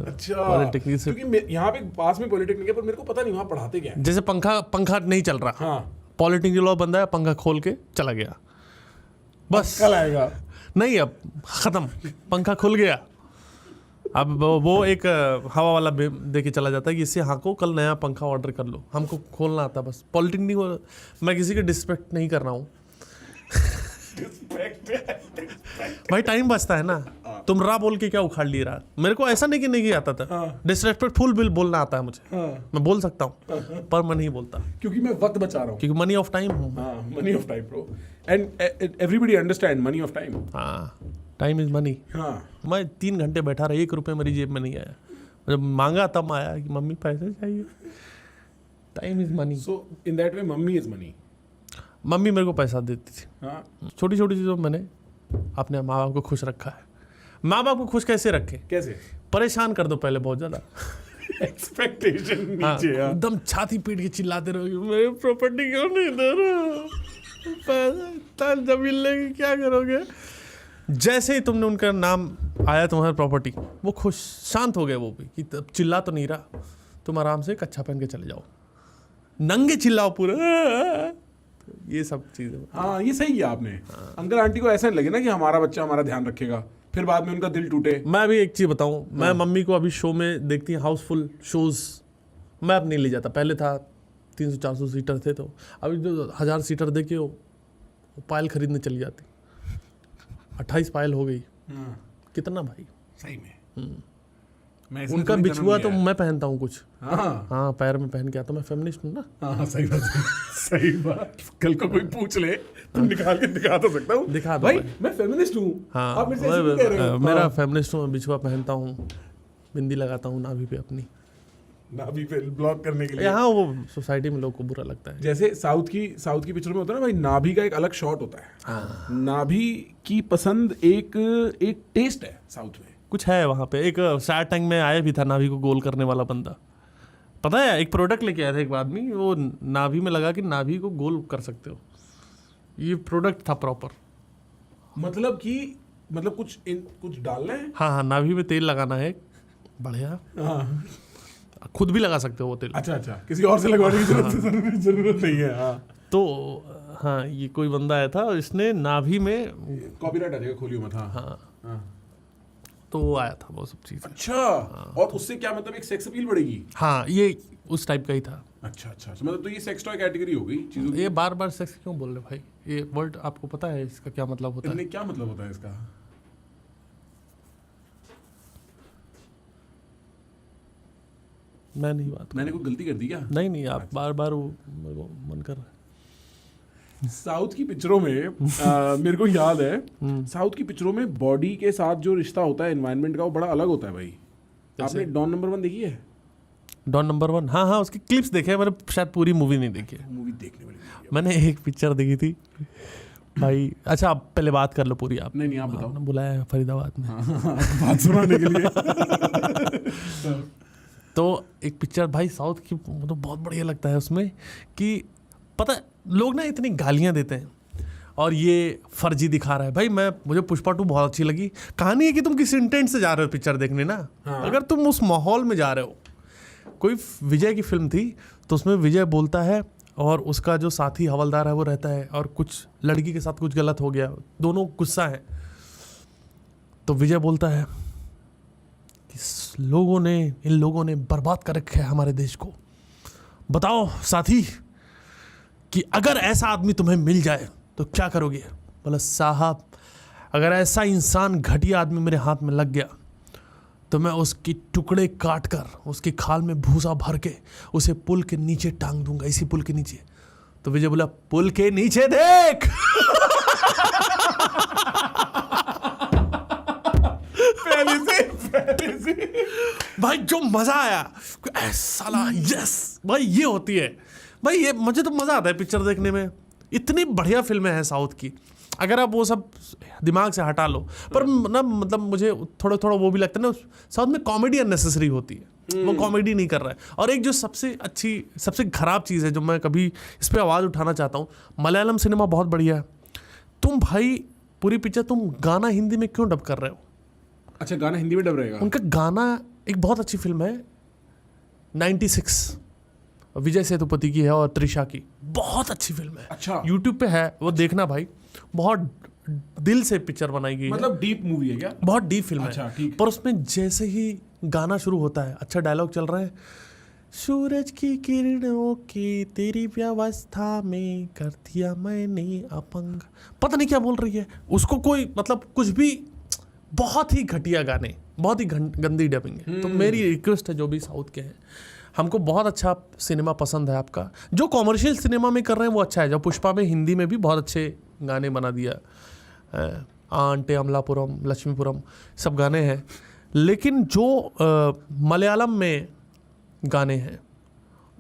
अच्छा, पॉलिटेक्निक से क्योंकि यहाँ पे पास में पॉलिटेक्निक है पर मेरे को पता नहीं वहाँ पढ़ाते क्या है। जैसे पंखा नहीं चल रहा, हाँ, पॉलिटेक्निक वाला बंदा है, पंखा खोल के चला गया, बस कल आएगा। नहीं अब खत्म, पंखा खुल गया, अब वो एक हवा वाला दे के चला जाता है कि इससे हाँ को कल नया पंखा ऑर्डर कर लो, हमको खोलना आता बस। पॉलिटेक्निक, मैं किसी के डिस्पेक्ट नहीं कर रहा हूँ भाई, टाइम बचता है ना। तुम रा बोल के क्या उखाड़ ली रहा, मेरे को ऐसा नहीं कि नहीं आता था, डिसरेस्पेक्टफुल बिल बोलना आता है मुझे, मैं बोल सकता हूँ पर मैं नहीं बोलता क्योंकि मैं वक्त बचा रहा हूँ। क्योंकि मनी ऑफ टाइम हूँ। हाँ, money of time bro, and everybody understand money of time. हाँ, टाइम इज मनी। हाँ, मैं 3 घंटे बैठा रहा, 1 रुपये मेरी जेब में नहीं आया, जब मांगा तब आया कि मम्मी पैसे चाहिए। Time is money. So in that way mummy is money. Mummy मेरे को पैसा देती थी, हाँ, छोटी छोटी चीज़ों में मैंने अपने माँ बाप को खुश रखा है। माँ बाप को खुश कैसे रखें? कैसे? परेशान कर दो पहले बहुत ज़्यादा, एक्सपेक्टेशन हाँ, नीचे। हाँ, एकदम छाती पीट के चिल्लाते रहोगे मेरी प्रॉपर्टी क्यों नहीं दे रहा, पैसा जमीन लेके क्या करोगे। जैसे ही तुमने उनका नाम आया तुम्हारी प्रॉपर्टी, वो खुश शांत हो गए वो भी, कि चिल्ला तो नहीं रहा, तुम आराम से कच्छा पहन के चले जाओ, नंगे चिल्लाओ पूरा, ये सब चीज़ें। हाँ, ये सही किया आपने। अंकल आंटी को ऐसा नहीं लगे ना कि हमारा बच्चा हमारा ध्यान रखेगा, फिर बाद में उनका दिल टूटे। मैं अभी एक चीज़ बताऊं, मैं मम्मी को अभी शो में देखती हूँ, हाउसफुल शोज़, मैं अब नहीं ले जाता। पहले था 300-400 सीटर थे, तो अभी जो 1000 सीटर दे के वो पायल खरीदने चली जाती, 28 पायल हो गई, कितना भाई। सही में मैं इसमें उनका थोड़ी जन्म बिछुआ तो लिया है। मैं पहनता हूँ कुछ, हाँ हाँ पैर में पहन के आता हूँ, मैं फेमिनिस्ट हूँ ना। हाँ सही बात है, सही बात। कल को कोई पूछ ले तो निकाल के दिखा तो सकता हूँ, दिखा दो भाई भाई। मैं फेमिनिस्ट हूँ। हाँ आप मेरे से ऐसे क्यों कह रहे हो? मेरा हाँ। फेमिनिस्ट हूँ, मैं बिछुआ पहनता हूँ, बिंदी लगाता हूँ नाभि पे अपनी। नाभि पे ब्लॉक करने के लिए। यहाँ वो सोसाइटी में लोग को बुरा लगता है। जैसे साउथ की पिक्चर में होता है ना भाई, नाभि का एक अलग शॉट होता है। हाँ। नाभि की पसंद एक टेस्ट है साउथ में। कुछ है वहाँ पे। एक शार्क टैंक में आया भी था नाभि को गोल करने वाला बंदा, पता है? एक प्रोडक्ट लेके आया था एक आदमी, वो नाभि में लगा कि नाभि को गोल कर सकते हो। ये प्रोडक्ट था प्रॉपर। मतलब कुछ डालना है। हाँ हाँ, नाभि में तेल लगाना है बढ़िया, हाँ खुद भी लगा सकते हो वो तेल। अच्छा, किसी और से लगवाने की जरूरत नहीं है। हाँ तो हाँ, ये कोई बंदा आया था और इसने नाभि में, कॉपीराइट आ जाएगा, खोलियो मत। हाँ हाँ तो वो आया था वो सब चीज़। अच्छा, और उससे क्या मतलब एक सेक्स अपील बढ़ेगी? हाँ, ये उस टाइप का ही था। अच्छा, मतलब तो ये सेक्स टॉय कैटेगरी हो गई चीजों की। ये बार बार सेक्स क्यों बोल रहे भाई? ये वर्ड आपको पता है इसका क्या मतलब होता है? क्या मतलब होता है इसका? मैं नहीं बात, मैंने कोई गलती कर दी क्या? नहीं आप बार बार वो मेरे को मन कर रहा है। साउथ की पिक्चरों में मेरे को याद है, साउथ की पिक्चरों में बॉडी के साथ जो रिश्ता होता है एनवायरनमेंट का, वो बड़ा अलग होता है भाई। आपने डॉन नंबर 1 देखी है? डॉन नंबर 1, हाँ उसकी क्लिप्स देखे हैं मैंने, शायद पूरी मूवी नहीं देखी है। मूवी देखने वाली movie है। मैंने एक पिक्चर देखी थी भाई। अच्छा, आप पहले बात कर लो पूरी। आप नहीं आप बताओ। आपने बुलाया है फरीदाबाद में। बात सुनाने के लिए। तो एक पिक्चर भाई साउथ की, मुझे तो बहुत बढ़िया लगता है उसमें कि पता है, लोग ना इतनी गालियां देते हैं और ये फर्जी दिखा रहा है। भाई मुझे पुष्पा 2 बहुत अच्छी लगी। कहानी है कि तुम किस इंटेंट से जा रहे हो पिक्चर देखने ना। अगर तुम उस माहौल में जा रहे हो, कोई विजय की फिल्म थी तो उसमें विजय बोलता है और उसका जो साथी हवलदार है वो रहता है, और कुछ लड़की के साथ कुछ गलत हो गया, दोनों गुस्सा है, तो विजय बोलता है इन लोगों ने बर्बाद कर रखा है हमारे देश को। बताओ साथी कि अगर ऐसा आदमी तुम्हें मिल जाए तो क्या करोगे? बोला साहब, अगर ऐसा इंसान घटिया आदमी मेरे हाथ में लग गया तो मैं उसकी टुकड़े काट कर उसकी खाल में भूसा भर के उसे पुल के नीचे टांग दूंगा, इसी पुल के नीचे। तो विजय बोला, पुल के नीचे देख। पहले से भाई जो मजा आया, साला यस भाई, ये होती है भाई। ये मुझे तो मजा आता है पिक्चर देखने में। इतनी बढ़िया फिल्में हैं साउथ की, अगर आप वो सब दिमाग से हटा लो। पर ना मतलब मुझे थोड़ा वो भी लगता है ना, साउथ में कॉमेडी अननेसेसरी होती है, वो कॉमेडी नहीं कर रहा है। और एक जो सबसे खराब चीज़ है जो मैं कभी इस पर आवाज़ उठाना चाहता हूँ, मलयालम सिनेमा बहुत बढ़िया है, तुम भाई पूरी पिक्चर तुम गाना हिंदी में क्यों डब कर रहे हो? अच्छा, गाना हिंदी में डब रहेगा? उनका गाना, एक बहुत अच्छी फिल्म है 96, विजय सेतुपति की है और त्रिशा की, बहुत अच्छी फिल्म है। अच्छा, यूट्यूब पे है, वो देखना भाई, बहुत दिल से पिक्चर बनाई गई है। मतलब डीप मूवी है क्या? बहुत डीप फिल्म अच्छा, है। ठीक। पर उसमें जैसे ही गाना शुरू होता है, अच्छा डायलॉग चल रहा है, सूरज की किरणों की तेरी व्यवस्था में कर दिया मैंने अपंग, पता नहीं क्या बोल रही है उसको, कोई मतलब कुछ भी, बहुत ही घटिया गाने, बहुत ही गंदी डबिंग है। तो मेरी रिक्वेस्ट है जो भी साउथ के हैं, हमको बहुत अच्छा सिनेमा पसंद है आपका, जो कॉमर्शियल सिनेमा में कर रहे हैं वो अच्छा है। जो पुष्पा में हिंदी में भी बहुत अच्छे गाने बना दिया, आंटे अमलापुरम, लक्ष्मीपुरम, सब गाने हैं, लेकिन जो मलयालम में गाने हैं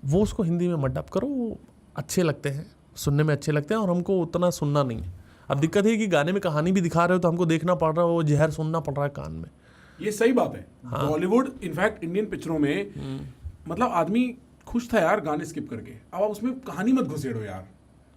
वो उसको हिंदी में मत डब करो। वो अच्छे लगते हैं, सुनने में अच्छे लगते हैं, और हमको उतना सुनना नहीं है। अब दिक्कत है कि गाने में कहानी भी दिखा रहे हो तो हमको देखना पड़ रहा है, वो जहर सुनना पड़ रहा है कान में। ये सही बात है। बॉलीवुड इनफैक्ट इंडियन पिक्चरों में मतलब आदमी खुश था यार गाने स्किप करके, अब आप उसमें कहानी मत घुसेड़ो यार,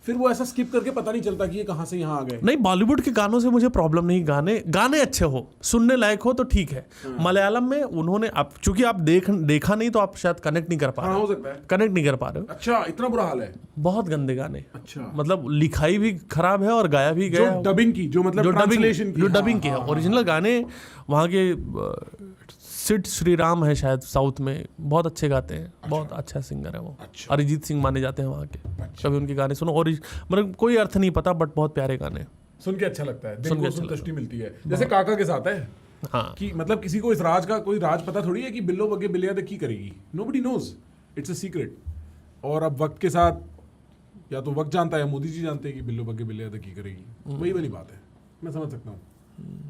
फिर वो ऐसा स्किप करके पता नहीं चलता कि ये कहाँ से यहाँ आ गए। नहीं, बॉलीवुड के गानों से मुझे प्रॉब्लम नहीं, गाने अच्छे हो, सुनने लायक हो तो ठीक है। मलयालम में उन्होंने, आप चूंकि आप देखा नहीं तो आप शायद कनेक्ट नहीं कर पा रहे हाँ, हो, हो सकता है। कनेक्ट नहीं कर पा रहे हो। अच्छा, इतना बुरा हाल है? बहुत गंदे गाने, अच्छा, मतलब लिखाई भी खराब है और गाया भी गया, जो डबिंग की, जो मतलब ट्रांसलेशन की, जो डबिंग की है। ओरिजिनल गाने वहाँ के सिड श्रीराम है शायद साउथ में, बहुत अच्छे गाते हैं, बहुत अच्छा सिंगर है वो। अच्छा। अरिजीत सिंह माने जाते हैं वहाँ के। कभी उनके गाने सुनो, और मतलब कोई अर्थ नहीं पता, बट बहुत प्यारे गाने, सुन के अच्छा लगता है, दिल सुन के को अच्छा संतुष्टि मिलती है। जैसे काका के साथ है, हाँ कि मतलब किसी को इस राज का कोई राज पता थोड़ी है कि बिल्लो बग्गे बिल्लियाँ की करेगी. Nobody knows. It's a secret. और अब वक्त के साथ या तो वक्त जानता है या मोदी जी जानते हैं कि बिल्लो बग्गे बिल्लियाँ की करेगी. वही वाली बात है. मैं समझ सकता हूँ.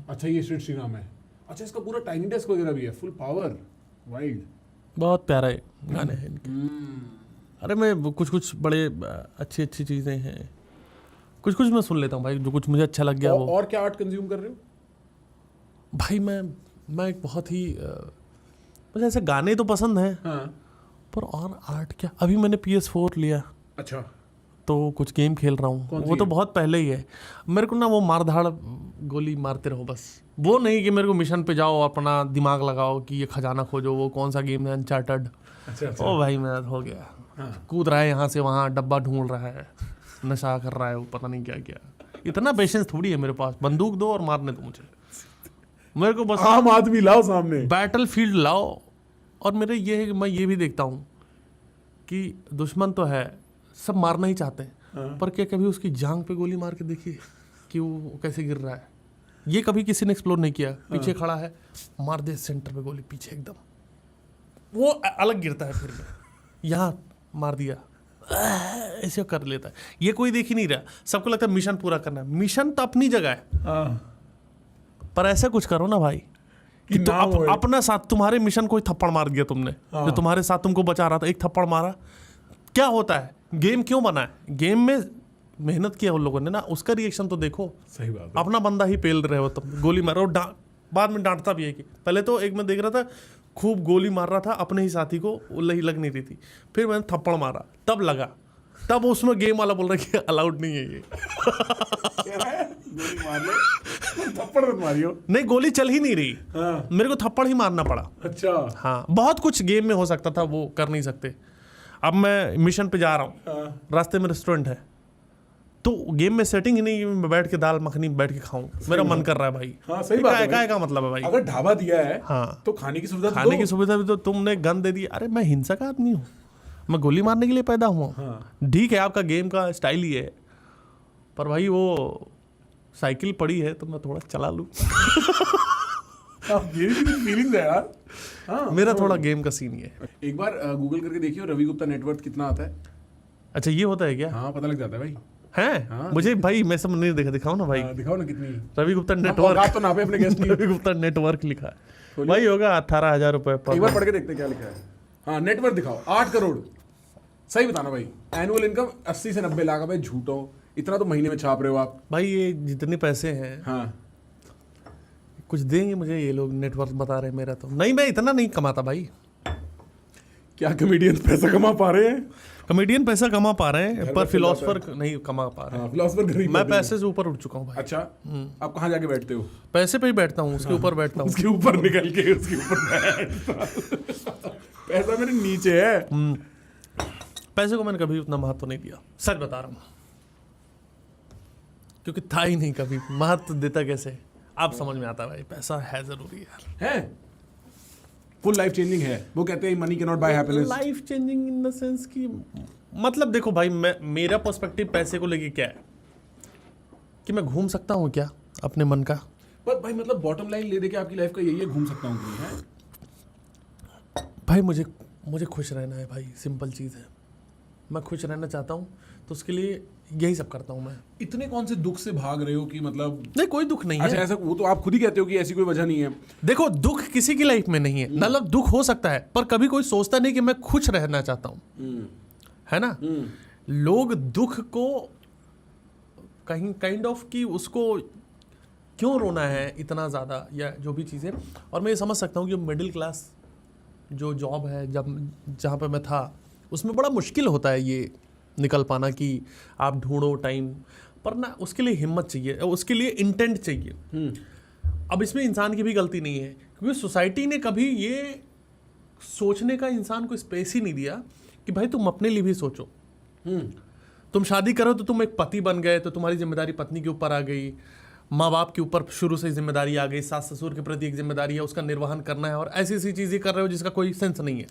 अच्छा ये श्री नाम है. अच्छा इसका पूरा टाइनी डेस्क वगैरह भी है. Full power. वाइल्ड. बहुत प्यारे गाने हैं इनके. अरे मैं कुछ बड़े अच्छी चीज़ें हैं, कुछ मैं सुन लेता हूँ भाई, जो कुछ मुझे अच्छा लग गया वो. और क्या आर्ट कंज्यूम कर रहे हो? भाई मैं एक बहुत ही मुझे ऐसे गाने तो पसंद हैं. हाँ. पर और आर्ट क्या, अभी मैंने PS4 लिया अच्छा. तो कुछ गेम खेल रहा हूँ. वो तो बहुत पहले ही है. मेरे को ना वो मारधाड़ गोली मारते रहो बस, वो नहीं कि मेरे को मिशन पे जाओ अपना दिमाग लगाओ कि ये खजाना खोजो. वो कौन सा गेम है, अनचार्टर्ड. अच्छा. ओ भाई मेरा हो गया. कूद रहा है यहाँ से वहाँ, डब्बा ढूंढ रहा है, नशा कर रहा है, वो पता नहीं क्या क्या. इतना पेशेंस थोड़ी है मेरे पास. बंदूक दो और मारने दो मुझे. मेरे को बस आम आदमी लाओ सामने. बैटल फील्ड लाओ. और मेरे ये है कि मैं ये भी देखता हूँ कि दुश्मन तो है, सब मारना ही चाहते हैं, पर क्या कभी उसकी जांग पे गोली मार के देखिए कि वो कैसे गिर रहा है. ये कभी किसी ने एक्सप्लोर नहीं किया. पीछे खड़ा है, मार दे सेंटर पे गोली, पीछे एकदम, वो अलग गिरता है. फिर यहाँ मार दिया, ऐसे कर लेता है. ये कोई देख ही नहीं रहा. सबको लगता है मिशन पूरा करना है. मिशन तो अपनी जगह है, पर ऐसा कुछ करो ना भाई कि तो अपना साथ, तुम्हारे मिशन कोई थप्पड़ मार दिया तुमने, जो तुम्हारे साथ तुमको बचा रहा था, एक थप्पड़ मारा. क्या होता है, गेम क्यों बना है? गेम में मेहनत किया उन लोगों ने ना, उसका रिएक्शन तो देखो. सही बात है. अपना बंदा ही पेल रहे हो तुम, गोली मारो. बाद में डांटता भी है कि पहले तो एक मैं देख रहा था खूब गोली मार रहा था अपने ही साथी को, वो लग नहीं रही थी. फिर मैंने थप्पड़ मारा, तब लगा. तब उसमें गेम वाला बोल रहा है कि अलाउड नहीं है ये. गोली मार ले, थप्पड़ मत मारियो. नहीं, गोली चल ही नहीं रही. मेरे को थप्पड़ ही मारना पड़ा. अच्छा. हाँ, बहुत कुछ गेम में हो सकता था, वो कर नहीं सकते. अब मैं मिशन पे जा रहा हूँ, रास्ते में रेस्टोरेंट है, तो गेम में सेटिंग ही नहीं, मैं बैठ के दाल मखनी बैठ के खाऊं. मेरा मन कर रहा है भाई. हाँ, सही बात है भाई. का मतलब है भाई, अगर ढाबा दिया है हाँ, तो खाने की सुविधा, खाने की सुविधा भी तो तुमने गन दे दी. अरे मैं हिंसक आदमी हूँ, मैं गोली मारने के लिए पैदा हुआ. ठीक है, आपका गेम का स्टाइल ही है, पर भाई वो साइकिल पड़ी है तो मैं थोड़ा चला लूँ. ये फीलिंग है यार. हाँ, मेरा थोड़ा गेम का सीन ही है. एक बार गूगल करके देखियो रवि गुप्ता नेटवर्थ कितना आता है. अच्छा, ये होता है क्या? हाँ, पता लग जाता है भाई. हैं? हाँ, मुझे भाई, मैं सब नहीं देखा. दिखाओ ना भाई. दिखाओ ना कितनी. रवि गुप्ता आप नेटवर्क तो नापे अपने गेस्ट की. रवि गुप्ता नेटवर्क लिखा है भाई, होगा 18,000 रुपए एक पर. बार पढ़ के देखते क्या लिखा है. हाँ, नेटवर्थ दिखाओ 8 करोड़. सही बताना भाई. एनुअल इनकम 80 से 90 लाख. भाई झूठो, इतना तो महीने में छाप रहे हो आप. भाई ये जितने पैसे हैं, हाँ, कुछ देंगे मुझे ये लोग. नेटवर्क बता रहे हैं मेरा तो नहीं, मैं इतना नहीं कमाता भाई. क्या कमेडियन पैसा कमा पा रहे हैं? कॉमेडियन पैसा कमा पा रहे हैं, घर पर में फिलोसफर नहीं कमा पा रहे हैं. हाँ, फिलोसफर गरीब मैं होते हैं. पैसे से ऊपर उठ चुका हूँ भाई. अच्छा, आप कहाँ जाके बैठते हो? पैसे पे ही बैठता हूँ, उसके ऊपर बैठता हूँ. उसके ऊपर निकल के उसके ऊपर बैठता. पैसा मेरे नीचे है. पैसे को मैंने कभी उतना महत्व नहीं दिया, सच बता रहा हूँ, क्योंकि था ही नहीं कभी. महत्व देता कैसे, आप समझ में आता है भाई. पैसा है जरूरी यार. है, फुल लाइफ चेंजिंग है. वो कहते हैं money can not buy happiness. Life changing in the sense कि मतलब देखो भाई, मेरा पर्सपेक्टिव पैसे को लेके क्या है कि मैं घूम सकता हूँ क्या अपने मन का. पर भाई मतलब बॉटम लाइन ले दे के आपकी लाइफ का यही है, घूम सकता हूँ कि नहीं है. भाई मुझे खुश रहना है भाई, सिंपल चीज़ है. मैं खुश रहना चाहता हूँ, तो उसके लिए यही सब करता हूँ मैं. इतने कौन से दुख से भाग रहे हो कि मतलब. नहीं, कोई दुख नहीं अच्छा, है. ऐसा वो तो आप खुद ही कहते हो कि ऐसी कोई वजह नहीं है. देखो, दुख किसी की लाइफ में नहीं है. मतलब दुख हो सकता है, पर कभी कोई सोचता नहीं कि मैं खुश रहना चाहता हूँ, है ना. लोग दुख को कहीं काइंड ऑफ कि उसको क्यों रोना है इतना ज़्यादा, या जो भी चीज़ें. और मैं ये समझ सकता हूँ कि मिडिल क्लास जो जॉब है, जहाँ पे मैं था, उसमें बड़ा मुश्किल होता है ये निकल पाना कि आप ढूंढो टाइम, पर ना उसके लिए हिम्मत चाहिए, उसके लिए इंटेंट चाहिए. अब इसमें इंसान की भी गलती नहीं है, क्योंकि सोसाइटी ने कभी ये सोचने का इंसान को स्पेस ही नहीं दिया कि भाई तुम अपने लिए भी सोचो. तुम शादी करो तो तुम एक पति बन गए, तो तुम्हारी जिम्मेदारी पत्नी के ऊपर आ गई, माँ बाप के ऊपर शुरू से जिम्मेदारी आ गई, सास ससुर के प्रति एक जिम्मेदारी है, उसका निर्वहन करना है. और ऐसी ऐसी चीज़ें कर रहे हो जिसका कोई सेंस नहीं है,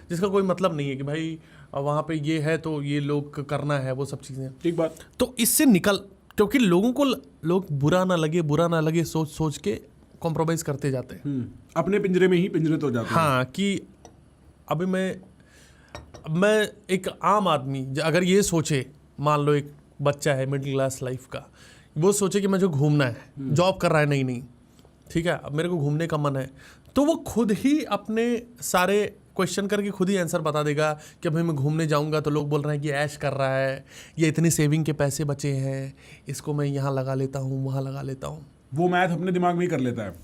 जिसका कोई मतलब नहीं है कि भाई वहाँ पे ये है तो ये लोग करना है, वो सब चीज़ें. ठीक बात. तो इससे निकल, क्योंकि लोगों को लोग बुरा ना लगे सोच सोच के कॉम्प्रोमाइज़ करते जाते हैं। अपने पिंजरे में ही पिंजरे तो जाते हैं। हाँ, कि अभी मैं एक आम आदमी अगर ये सोचे, मान लो एक बच्चा है मिडिल क्लास लाइफ का, वो सोचे कि मुझे घूमना है, जॉब कर रहा है, नहीं ठीक है, अब मेरे को घूमने का मन है, तो वो खुद ही अपने सारे क्वेश्चन करके खुद ही आंसर बता देगा कि भाई मैं घूमने जाऊंगा तो लोग बोल रहे हैं कि ऐश कर रहा है, ये इतनी सेविंग के पैसे बचे हैं, इसको मैं यहाँ लगा लेता हूँ, वहाँ लगा लेता हूँ। वो मैथ अपने दिमाग में ही कर लेता है,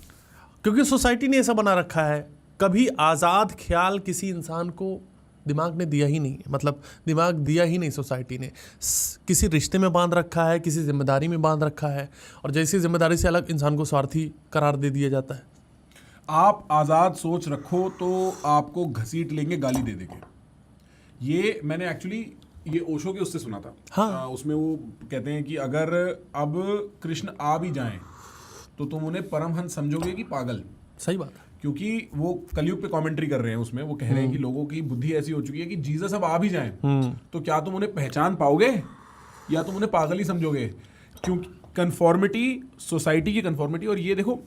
क्योंकि सोसाइटी ने ऐसा बना रखा है, कभी आज़ाद ख्याल किसी इंसान को दिमाग ने दिया ही नहीं, मतलब दिमाग दिया ही नहीं सोसाइटी ने। किसी रिश्ते में बांध रखा है, किसी जिम्मेदारी में बांध रखा है, और जैसी जिम्मेदारी से अलग इंसान को स्वार्थी करार दे दिया जाता है। आप आज़ाद सोच रखो तो आपको घसीट लेंगे, गाली दे देंगे। ये मैंने एक्चुअली ये ओशो के उससे सुना था। हाँ। उसमें वो कहते हैं कि अगर अब कृष्ण आ भी जाएं तो तुम उन्हें परमहंस समझोगे कि पागल। सही बात है। क्योंकि वो कलयुग पे कमेंट्री कर रहे हैं, उसमें वो कह रहे हैं कि लोगों की बुद्धि ऐसी हो चुकी है कि जीसस अब आ भी जाएं तो क्या तुम उन्हें पहचान पाओगे या तुम उन्हें पागल ही समझोगे। क्योंकि कन्फॉर्मिटी, सोसाइटी की कन्फॉर्मिटी, और ये देखो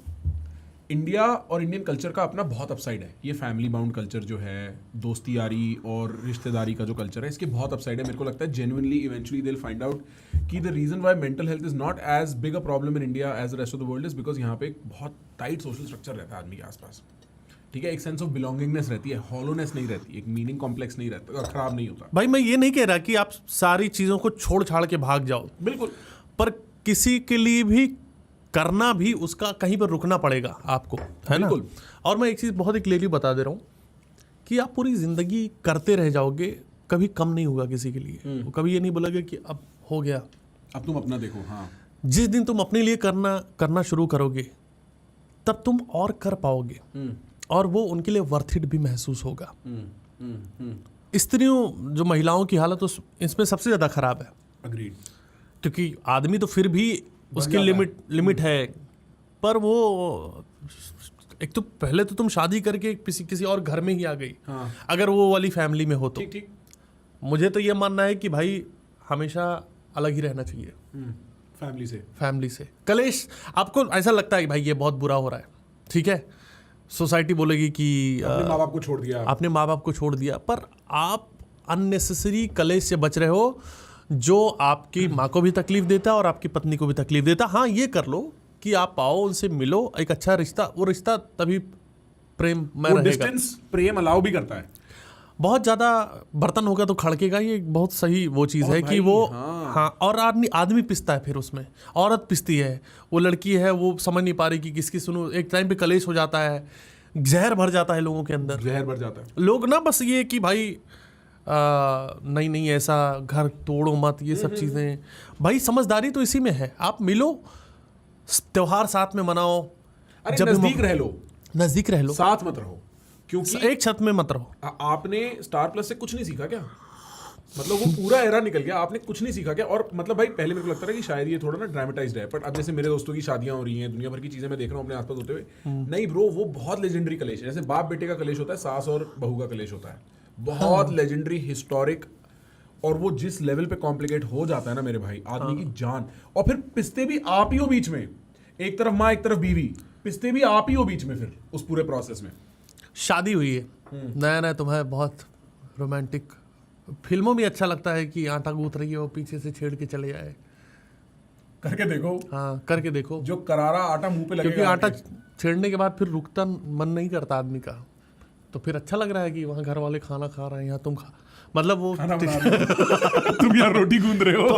इंडिया और इंडियन कल्चर का अपना बहुत अपसाइड है। ये फैमिली बाउंड कल्चर जो है, दोस्ती यारी और रिश्तेदारी का जो कल्चर है, इसके बहुत अपसाइड है। मेरे को लगता है genuinely eventually they will find out कि the reason why mental health is not as big a problem in India as the rest of the world is because यहाँ पे एक बहुत टाइट सोशल स्ट्रक्चर रहता है आदमी के आसपास। ठीक है, एक सेंस ऑफ बिलोंगिंगनेस रहती है, हॉलोनेस नहीं रहती, एक मीनिंग कॉम्प्लेक्स नहीं रहता, खराब नहीं होता। भाई मैं ये नहीं कह रहा कि आप सारी चीज़ों को छोड़ छाड़ के भाग जाओ, बिल्कुल, पर किसी के लिए भी करना भी उसका कहीं पर रुकना पड़ेगा आपको, है ना। और मैं एक चीज़ बहुत ही क्लियरली बता दे रहा हूँ कि आप पूरी ज़िंदगी करते रह जाओगे, कभी कम नहीं होगा किसी के लिए। वो कभी ये नहीं बोलेगा कि अब हो गया, अब तुम अपना देखो। हाँ, जिस जिस दिन तुम अपने लिए करना शुरू करोगे तब तुम और कर पाओगे, और वो उनके लिए वर्थ इट भी महसूस होगा। स्त्रियों जो महिलाओं की हालत इसमें सबसे ज़्यादा खराब है। अग्रीड। क्योंकि आदमी तो फिर भी उसकी लिमिट है, पर वो एक तो पहले तो तुम शादी करके किसी और घर में ही आ गई। हाँ। अगर वो वाली फैमिली में हो तो ठीक। मुझे तो ये मानना है कि भाई हमेशा अलग ही रहना चाहिए फैमिली से। कलेश आपको ऐसा लगता है कि भाई ये बहुत बुरा हो रहा है, ठीक है, सोसाइटी बोलेगी कि अपने माँ बाप को छोड़ दिया, पर आप अननेसेसरी कलेश से बच रहे हो, जो आपकी माँ को भी तकलीफ देता है और आपकी पत्नी को भी तकलीफ देता है। हाँ, ये कर लो कि आप आओ, उनसे मिलो, एक अच्छा रिश्ता, वो रिश्ता तभी प्रेम में रहेगा। डिस्टेंस प्रेम अलाउ भी करता है। बहुत ज़्यादा बर्तन होगा तो खड़केगा, ये बहुत सही वो चीज़ है कि वो हाँ, और आदमी पिसता है, फिर उसमें औरत पिसती है, वो लड़की है, वो समझ नहीं पा रही कि किसकी सुनो। एक टाइम पे कलेश हो जाता है, जहर भर जाता है लोगों के अंदर। लोग ना बस ये कि भाई नहीं ऐसा घर तोड़ो मत, ये सब चीज़ें। भाई समझदारी तो इसी में है, आप मिलो, त्योहार साथ में मनाओ, जब नजदीक रह लो, साथ मत रहो, क्योंकि एक छत में मत रहो। आपने स्टार प्लस से कुछ नहीं सीखा क्या? मतलब वो पूरा एरा निकल गया, आपने कुछ नहीं सीखा क्या? और मतलब भाई पहले मेरे को लगता था कि शायद ये थोड़ा ना ड्रामेटाइज्ड है, बट अब जैसे मेरे दोस्तों की शादियां हो रही हैं, दुनिया भर की चीजें मैं देख रहा हूँ अपने आसपास होते हुए, नहीं ब्रो, वो बहुत लेजेंडरी कलेश है। जैसे बाप बेटे का कलेश होता है, सास और बहू का कलेश होता है, बहुत लेजेंडरी, हिस्टोरिक, और वो जिस लेवल पे कॉम्प्लिकेट हो जाता है ना मेरे भाई, आदमी की जान। और फिर पिसते भी आप ही हो बीच में, एक तरफ माँ एक तरफ बीवी, पिसते भी आप ही हो बीच में फिर उस पूरे प्रोसेस में। शादी हुई है नया तुम्हें बहुत रोमांटिक, फिल्मों में अच्छा लगता है कि आटा गूंथ रही है, वो पीछे से छेड़ के चले जाए, करके देखो। हाँ, करके देखो, जो करारा आटा मुंह पे लगेगा, क्योंकि आटा छेड़ने के बाद फिर रुकता मन नहीं करता आदमी का, तो फिर अच्छा लग रहा है कि वहाँ घर वाले खाना खा रहे हैं, यहाँ तुम मतलब वो तुम यार रोटी गूंद रहे हो। तो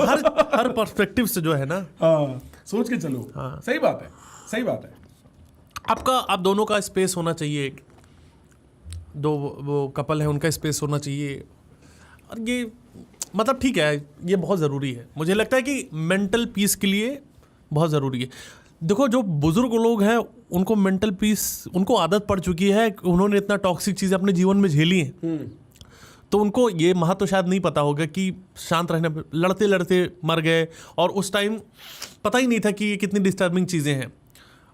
हर पर्सपेक्टिव से जो है ना, हाँ, सोच के चलो। हाँ, सही बात है। आप दोनों का स्पेस होना चाहिए, दो वो कपल है उनका स्पेस होना चाहिए, और ये मतलब ठीक है, ये बहुत ज़रूरी है। मुझे लगता है कि मेंटल पीस के लिए बहुत ज़रूरी है। देखो, जो बुजुर्ग लोग हैं उनको मेंटल पीस, उनको आदत पड़ चुकी है, उन्होंने इतना टॉक्सिक चीज़ें अपने जीवन में झेली हैं, तो उनको ये महत्व शायद नहीं पता होगा कि शांत रहने पे लड़ते लड़ते मर गए, और उस टाइम पता ही नहीं था कि ये कितनी डिस्टर्बिंग चीज़ें हैं,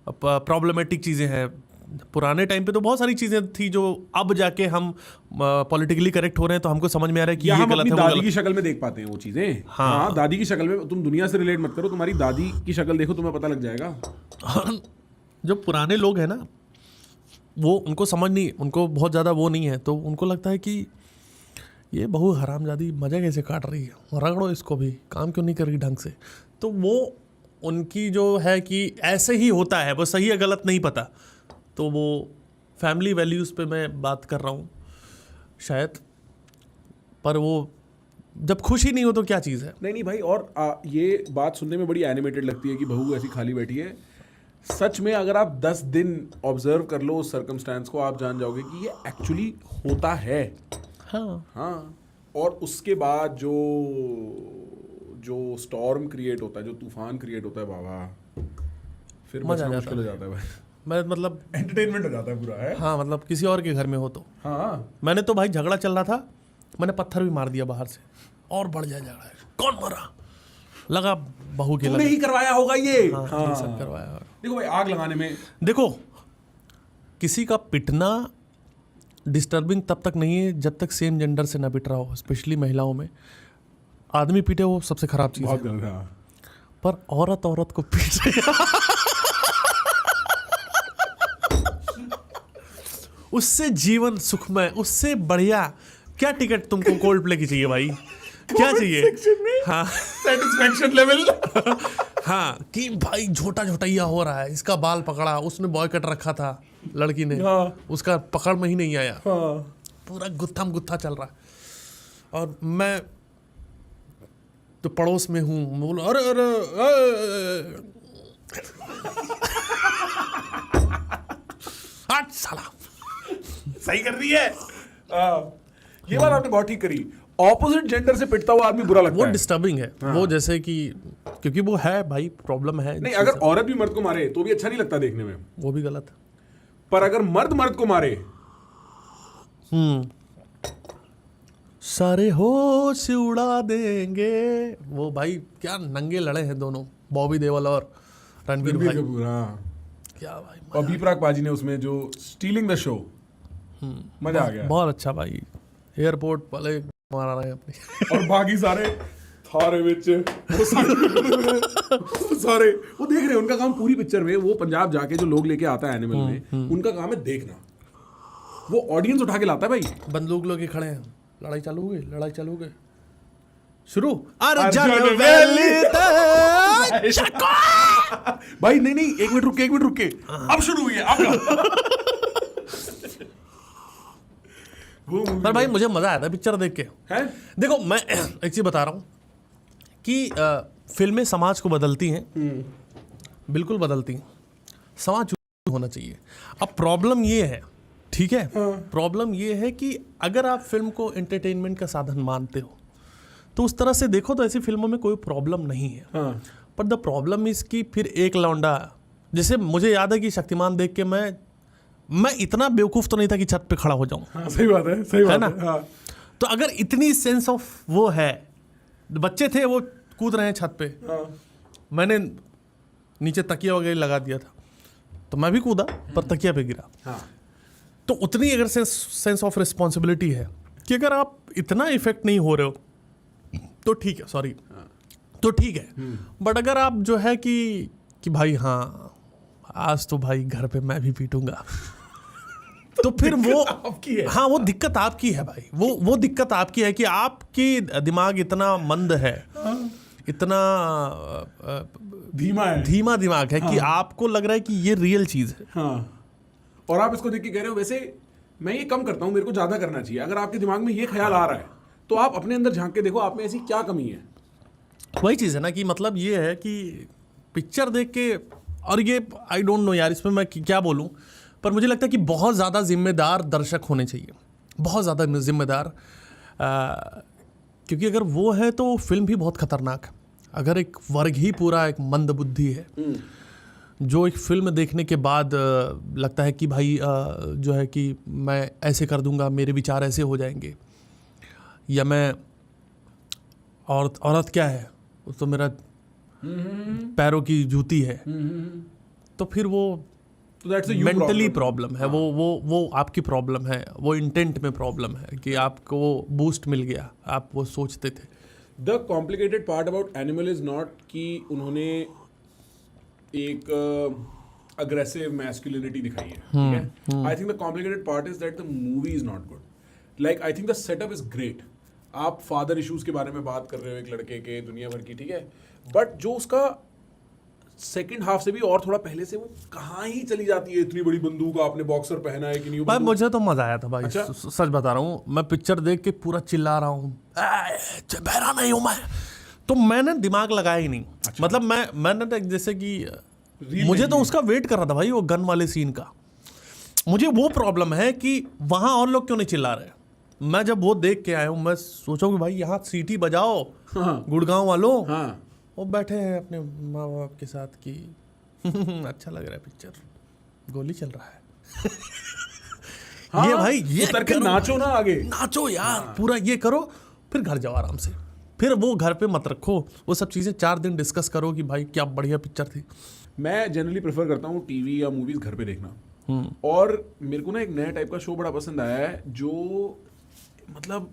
प्रॉब्लमेटिक चीज़ें हैं। पुराने टाइम पे तो बहुत सारी चीज़ें थी जो अब जाके हम पॉलिटिकली करेक्ट हो रहे हैं, तो हमको समझ में आ रहा है कि ये गलत है, दादी की शक्ल में देख पाते हैं वो चीज़ें। हाँ, दादी की शक्ल में। तुम दुनिया से रिलेट मत करो, तुम्हारी दादी की शक्ल देखो, तुम्हें पता लग जाएगा। जो पुराने लोग हैं ना, वो उनको समझ नहीं, उनको बहुत ज़्यादा वो नहीं है, तो उनको लगता है कि ये बहू हरामजादी मज़े कैसे काट रही है, रगड़ो इसको भी, काम क्यों नहीं कर रही ढंग से। तो वो उनकी जो है कि ऐसे ही होता है, वो सही है गलत नहीं पता। तो वो फैमिली वैल्यूज़ पे मैं बात कर रहा हूँ शायद, पर वो जब खुशी नहीं हो तो क्या चीज़ है। नहीं भाई, और ये बात सुनने में बड़ी एनिमेटेड लगती है कि बहू ऐसी खाली बैठी है। सच में अगर आप 10 दिन ऑब्जर्व कर लो उस सर्कमस्टेंस को, आप जान जाओगे कि ये एक्चुअली होता है। हाँ। और उसके बाद जो स्टॉर्म क्रिएट होता है, जो तूफान क्रिएट होता है बाबा, फिर मजा बचना आ मुश्किल हो जाता है भाई। मैं मतलब एंटरटेनमेंट हो जाता है पूरा है। हाँ, मतलब किसी और के घर में हो तो। हाँ, मैंने तो भाई झगड़ा चल रहा था, मैंने पत्थर भी मार दिया बाहर से, और बढ़ जाए झगड़ा, कौन मरा, लगा बहू के तूने लगे। ही करवाया होगा ये। हाँ, ये सब करवाया। देखो भाई, आग लगाने में देखो, किसी का पिटना डिस्टर्बिंग तब तक नहीं है जब तक सेम जेंडर से ना पिट रहा हो, स्पेशली महिलाओं में। आदमी पीटे वो सबसे खराब चीज़ है, बहुत गलत है। पर औरत को पीटे उससे जीवन सुखमय, उससे बढ़िया क्या टिकट तुमको कोल्ड प्ले की चाहिए भाई, क्या चाहिए। हाँ, सेटिस्फैक्शन लेवल। हाँ, कि भाई झोटा झोटैया हो रहा है, इसका बाल पकड़ा, उसने बॉयकट रखा था लड़की ने, उसका पकड़ में ही नहीं आया, पूरा गुत्थम गुत्था चल रहा है। और मैं तो पड़ोस में हूँ, मैं बोला अरे अरे हट साला, सही कर रही है। ये बात आपने बहुत ठीक करी। ऑपोजिट जेंडर से पिटता हुआ आदमी बुरा लगता वो है। डिस्टर्बिंग है। वो जैसे कि क्योंकि वो है भाई, प्रॉब्लम है। नहीं, अगर औरत भी मर्द को मारे तो भी अच्छा नहीं लगता देखने में, वो भी गलत है। पर अगर मर्द को मारे, सारे होश उड़ा देंगे, वो भाई क्या नंगे लड़े हैं दोनों, बॉबी देओल और रणबीर भाई, क्या भाई। और बी प्राक पाजी ने उसमें जो स्टीलिंग द शो, मजा आ गया। बहुत अच्छा भाई, एयरपोर्ट वाले मारा रहे अपनी और बाकी सारे थारे विच वो सारे वो देख रहे हैं। उनका काम पूरी पिक्चर में, वो पंजाब जाके जो लोग लेके आता है एनिमल में, उनका काम है देखना। वो ऑडियंस उठा के लाता है भाई। बंदूक लोग खड़े हैं, लड़ाई चालू हो गई, शुरू। भाई नहीं, एक मिनट रुक के अब शुरू हुई है अब। पर भाई मुझे मजा आया था पिक्चर देख के। है? देखो, मैं एक चीज बता रहा हूँ कि फिल्में समाज को बदलती हैं, बिल्कुल बदलती हैं। समाज होना चाहिए। अब प्रॉब्लम ये है, ठीक है, प्रॉब्लम ये है कि अगर आप फिल्म को एंटरटेनमेंट का साधन मानते हो तो उस तरह से देखो तो ऐसी फिल्मों में कोई प्रॉब्लम नहीं है। पर द प्रॉब्लम इज कि फिर एक लौंडा, जैसे मुझे याद है कि शक्तिमान देख के मैं इतना बेवकूफ़ तो नहीं था कि छत पे खड़ा हो जाऊं। हाँ, सही बात है ना? हाँ। तो अगर इतनी सेंस ऑफ वो है, बच्चे थे वो कूद रहे हैं छत पे, मैंने नीचे तकिया वगैरह लगा दिया था तो मैं भी कूदा, पर तकिया पे गिरा। तो उतनी अगर सेंस ऑफ रिस्पॉन्सिबिलिटी है कि अगर आप इतना इफेक्ट नहीं हो रहे हो तो ठीक है, सॉरी, तो ठीक है। बट अगर आप जो है कि भाई हाँ आज तो भाई घर पे मैं भी पीटूंगा तो फिर वो आपकी है। हाँ, वो दिक्कत आपकी है भाई, वो दिक्कत आपकी है कि आपकी दिमाग इतना मंद है, इतना धीमा दिमाग है कि आपको लग रहा है कि ये रियल चीज है। हाँ, और आप इसको देख के कह रहे हो वैसे मैं ये कम करता हूँ, मेरे को ज्यादा करना चाहिए। अगर आपके दिमाग में ये ख्याल आ रहा है तो आप अपने अंदर झांक के देखो आप में ऐसी क्या कमी है। वही चीज़ है ना कि मतलब ये है कि पिक्चर देख के, और ये आई डोंट नो यार इसमें मैं क्या बोलूँ, पर मुझे लगता है कि बहुत ज़्यादा जिम्मेदार दर्शक होने चाहिए, बहुत ज़्यादा जिम्मेदार, क्योंकि अगर वो है तो फिल्म भी बहुत खतरनाक है। अगर एक वर्ग ही पूरा एक मंदबुद्धि है जो एक फिल्म देखने के बाद लगता है कि भाई जो है कि मैं ऐसे कर दूंगा, मेरे विचार ऐसे हो जाएंगे, या मैं औरत क्या है, वो तो मेरा पैरों की जूती है, तो फिर वो मेंटली प्रॉब्लम है। वो आपकी प्रॉब्लम है, वो इंटेंट में प्रॉब्लम है कि आपको वो बूस्ट मिल गया, आप वो सोचते थे। The complicated part about animal is not कि उन्होंने एक aggressive masculinity दिखाई है, ठीक है? I think the complicated part is that the movie is not good. Like I think the setup is great. आप father issues के बारे में बात कर रहे हो एक लड़के के दुनिया भर की, ठीक है? But जो उसका सेकंड हाफ से भी और थोड़ा पहले से वो कहाँ ही चली जाती है, इतनी बड़ी बंदूक आपने बॉक्सर पहना है कि नहीं? भाई मुझे तो मजा आया था भाई, अच्छा? सच बता रहा हूँ, मैं पिक्चर देख के पूरा चिल्ला रहा हूँ, बहरा नहीं हूँ मैं, तो मैंने दिमाग लगाया ही नहीं। अच्छा। मतलब मैंने तो जैसे कि मुझे तो उसका वेट कर रहा था भाई, वो गन वाले सीन का। मुझे वो प्रॉब्लम है कि वहां और लोग क्यों नहीं चिल्ला रहे। मैं जब वो देख के आया हूँ, मैं सोचा कि भाई यहाँ सीटी बजाओ, हाँ। गुड़गांव वालों, हाँ। वो बैठे हैं अपने माँ बाप के साथ कि अच्छा लग रहा है पिक्चर, गोली चल रहा है। हाँ, ये भाई ये उतर के करो, नाचो ना आगे, नाचो यार, पूरा ये करो, फिर घर जाओ आराम से। फिर वो घर पे मत रखो वो सब चीज़ें, 4 दिन डिस्कस करो कि भाई क्या बढ़िया पिक्चर थी। मैं जनरली प्रेफर करता हूँ टीवी या मूवीज घर पे देखना। और मेरे को ना एक नया टाइप का शो बड़ा पसंद आया है, जो मतलब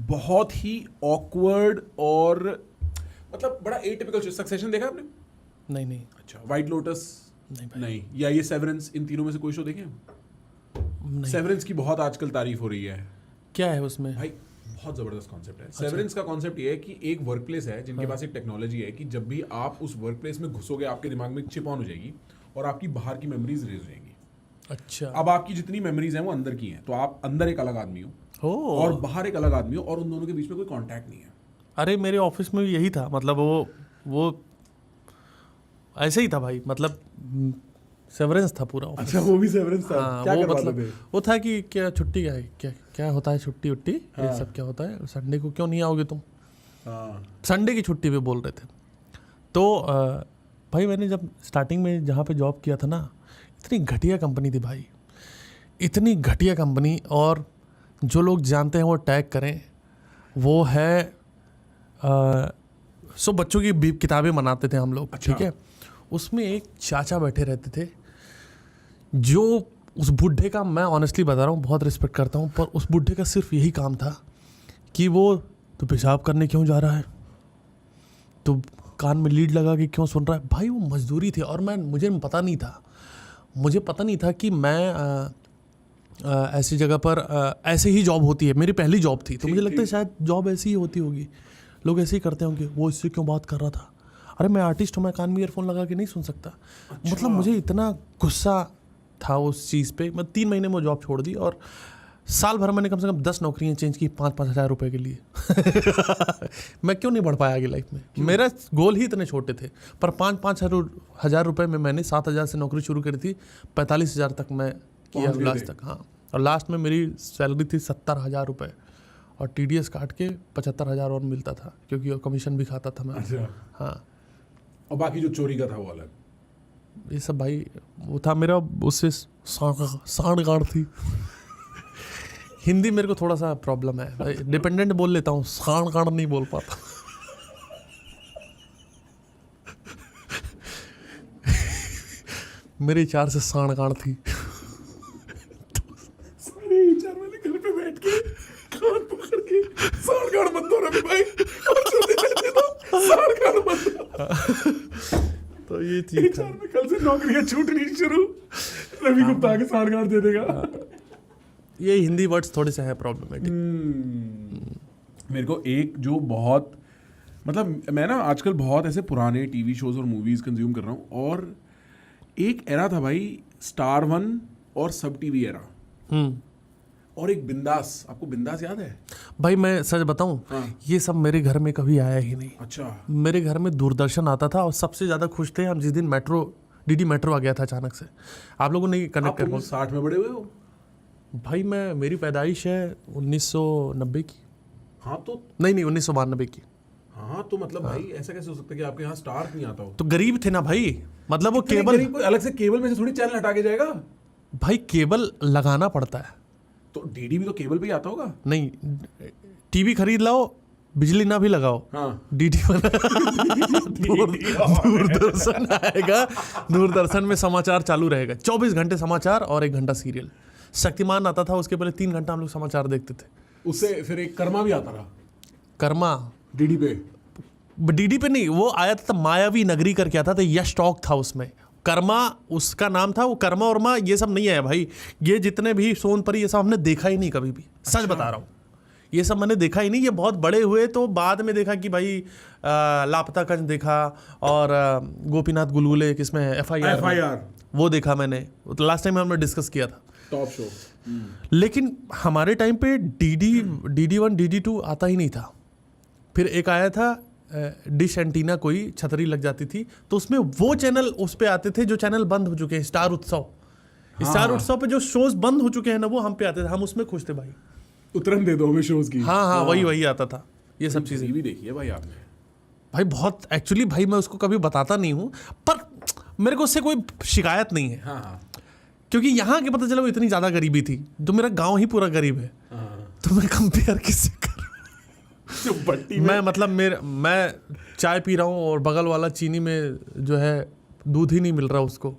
बहुत ही ऑकवर्ड और मतलब बड़ा एटिपिकल। सक्सेशन देखा आपने? नहीं अच्छा, व्हाइट लोटस नहीं भाई। नहीं, या ये सेवरेंस, इन तीनों में से कोई शो देखे? सेवरेंस की बहुत आजकल तारीफ हो रही है। क्या है उसमें? भाई बहुत जबरदस्त कॉन्सेप्ट है। सेवरेंस का कॉन्सेप्ट ये है कि एक वर्क प्लेस है जिनके पास एक टेक्नोलॉजी है कि जब भी आप उस वर्क प्लेस में घुसोगे, आपके दिमाग में चिप ऑन हो जाएगी और आपकी बाहर की मेमोरीज रेज हो जाएंगी। अच्छा। अब आपकी जितनी मेमोरीज हैं वो अंदर की हैं, तो आप अंदर एक अलग आदमी हो और बाहर एक अलग आदमी हो, और उन दोनों के बीच में कोई कांटेक्ट नहीं है। अरे मेरे ऑफिस में भी यही था, मतलब वो ऐसे ही था भाई, मतलब सेवरेंस था पूरा ऑफिस। अच्छा, वो भी सेवरेंस था? हाँ, क्या वो करवाते मतलब थे? वो था कि क्या छुट्टी क्या है, क्या होता है छुट्टी उट्टी, ये सब क्या होता है, संडे को क्यों नहीं आओगे तुम? हाँ। संडे की छुट्टी पे बोल रहे थे। तो भाई मैंने जब स्टार्टिंग में जहाँ पे जॉब किया था ना, इतनी घटिया कंपनी थी भाई, इतनी घटिया कंपनी। और जो लोग जानते हैं वो टैग करें, वो है सो बच्चों की भी किताबें बनाते थे हम लोग। अच्छा। ठीक है, उसमें एक चाचा बैठे रहते थे, जो उस बुढ़े का, मैं ऑनेस्टली बता रहा हूँ, बहुत रिस्पेक्ट करता हूँ, पर उस बुढ़े का सिर्फ यही काम था कि वो तो पेशाब करने क्यों जा रहा है, तो कान में लीड लगा के क्यों सुन रहा है। भाई वो मजदूरी थी, और मुझे पता नहीं था कि मैं ऐसी जगह पर ऐसे ही जॉब होती है। मेरी पहली जॉब थी, तो मुझे लगता है शायद जॉब ऐसी ही होती होगी, लोग ऐसे ही करते होंगे। वो इससे क्यों बात कर रहा था? अरे मैं आर्टिस्ट हूँ, मैं कान में ईयरफोन लगा के नहीं सुन सकता। अच्छा। मतलब मुझे इतना गुस्सा था उस चीज़ पे। मैं 3 महीने में जॉब छोड़ दी, और साल भर मैंने कम से कम 10 नौकरियाँ चेंज की 5-5 हज़ार रुपये के लिए। मैं क्यों नहीं बढ़ पाया आगे लाइफ में? मेरा गोल ही इतने छोटे थे, पर 5-5 हज़ार रुपये में मैंने 7,000 से नौकरी शुरू करी थी, 45,000 तक मैं किया लास्ट तक। हाँ, और लास्ट में मेरी सैलरी थी 70,000 रुपये, और TDS काट के 75,000 और मिलता था, क्योंकि कमीशन भी खाता था मैं। अच्छा। हाँ, और बाकी जो चोरी का था वो अलग। ये सब भाई वो था मेरा, उससे सांड थी। हिंदी मेरे को थोड़ा सा प्रॉब्लम है, डिपेंडेंट बोल लेता हूँ, सांड नहीं बोल पाता। मेरे 4 से सांड थी। सारे HR वाले घर पे बैठ के कान पकड़ के सांड बंद हो रहा भाई, और चलते रहते तो सांड बंद। तो ये चीज था। HR में कल से नौकरियां छूटनी शुरू, रवि गुप्ता आके सांड दे देगा। ये हिंदी वर्ड्स थोड़े से है प्रॉब्लमेटिक। मेरे को एक जो बहुत, मतलब मैं ना आजकल बहुत ऐसे पुराने टीवी शोज और मूवीज कंज्यूम कर रहा हूँ, और एक एरा था भाई, स्टार 1 और सब टीवी एरा, और एक बिंदास। आपको बिंदास याद है? भाई मैं सच बताऊं, ये सब मेरे घर में कभी आया ही नहीं। अच्छा। मेरे घर में दूरदर्शन आता था, और सबसे ज्यादा खुश थे हम जिस दिन डीडी मेट्रो आ गया था अचानक से। आप लोगों ने कनेक्ट कर 60 में बड़े हुए हो भाई? मेरी पैदाइश है 1990 की। हाँ तो नहीं 1992 की। हाँ तो मतलब भाई ऐसा कैसे हो सकता है कि आपके यहाँ स्टार नहीं आता हो? तो गरीब थे ना भाई, मतलब वो इतने केबल, गरीब कोई अलग से केबल में से थोड़ी चैनल हटा के जाएगा। भाई केबल लगाना पड़ता है। तो डीडी भी तो केबल पे ही आता होगा। नहीं, टीवी खरीद लाओ, बिजली ना भी लगाओ, हाँ। डीडी दूरदर्शन आएगा, दूरदर्शन में समाचार चालू रहेगा, 24 घंटे समाचार और 1 घंटा सीरियल। शक्तिमान आता था, उसके पहले 3 घंटा हम लोग समाचार देखते थे। उससे फिर एक कर्मा भी आता रहा, कर्मा डीडी पे। डीडी पे नहीं, वो आया था मायावी नगरी करके आता था, यश टॉक था उसमें, कर्मा उसका नाम था, वो कर्मा वर्मा ये सब नहीं आया भाई। ये जितने भी सोनपरी ये सब हमने देखा ही नहीं कभी भी, सच बता रहा हूँ, ये सब मैंने देखा ही नहीं। ये बहुत बड़े हुए तो बाद में देखा कि भाई लापता कंज देखा, और गोपीनाथ गुलगुले किसमें FIR वो देखा मैंने, लास्ट टाइम हमने डिस्कस किया था, टॉप शो। लेकिन हमारे टाइम पे DD1 DD2 आता ही नहीं था। फिर एक आया था डिश एंटीना, कोई छतरी लग जाती थी तो उसमें वो चैनल उस पे आते थे जो चैनल बंद हो चुके हैं, स्टार उत्सव। स्टार उत्सव पे जो शोज बंद हो चुके हैं ना वो हम पे आते थे, हम उसमें खुश थे भाई। उतरन दे दो हमें शोज की। हाँ, वही आता था, ये सब चीज़ें भी देखी है भाई आपने? भाई बहुत, एक्चुअली भाई मैं उसको कभी बताता नहीं हूँ, पर मेरे को उससे कोई शिकायत नहीं है। हाँ। क्योंकि यहाँ के पता चला वो इतनी ज़्यादा गरीबी थी, तो मेरा गांव ही पूरा गरीब है, तो मैं कंपेयर किससे करूँ? मैं मतलब मैं चाय पी रहा हूँ और बगल वाला चीनी में जो है दूध ही नहीं मिल रहा उसको,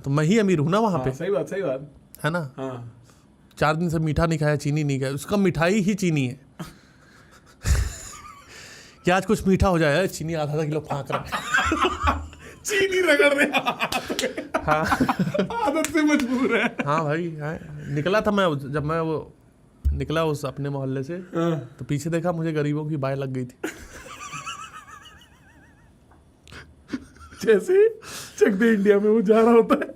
तो मैं ही अमीर हूँ ना वहाँ पे। सही बात है ना। 4 दिन से मीठा नहीं खाया, चीनी नहीं खाया, उसका मिठाई ही चीनी है। कि आज कुछ मीठा हो जाए, चीनी आधा किलो फाँक रहा है। चीनी रगड़ रहे हाँ आदत से मजबूर है। हाँ भाई, निकला था मैं, जब मैं वो निकला उस अपने मोहल्ले से, तो पीछे देखा मुझे गरीबों की बाय लग गई थी। जैसे चक दे इंडिया में वो जा रहा होता है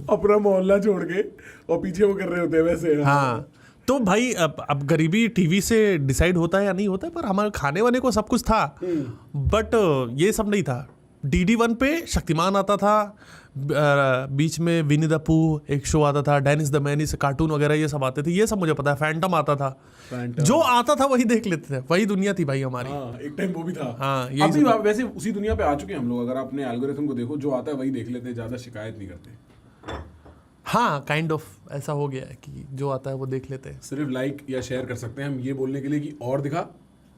अपना मोहल्ला छोड़ के, और पीछे वो कर रहे होते हैं वैसे। हाँ, तो भाई अब गरीबी टीवी से डिसाइड होता है या नहीं होता है, पर हमारे खाने वाने को सब कुछ था, बट ये सब नहीं था। DD1 पे शक्तिमान आता था, बीच में विनी द पू एक शो आता था, डेनिस द मैनिस, कार्टून वगैरह ये सब आते थे, ये सब मुझे पता है। फैंटम आता था, जो आता था वही देख लेते थे, वही दुनिया थी भाई हमारी। एक टाइम वो भी था। हाँ, अभी वैसे उसी दुनिया पे आ चुके हैं हम लोग। अगर आपने एल्गोरिथम को देखो, जो आता है वही देख लेते हैं, ज्यादा शिकायत नहीं करते। हाँ, काइंड ऑफ ऐसा हो गया है कि जो आता है वो देख लेते हैं। सिर्फ लाइक या शेयर कर सकते हैं हम ये बोलने के लिए कि और दिखा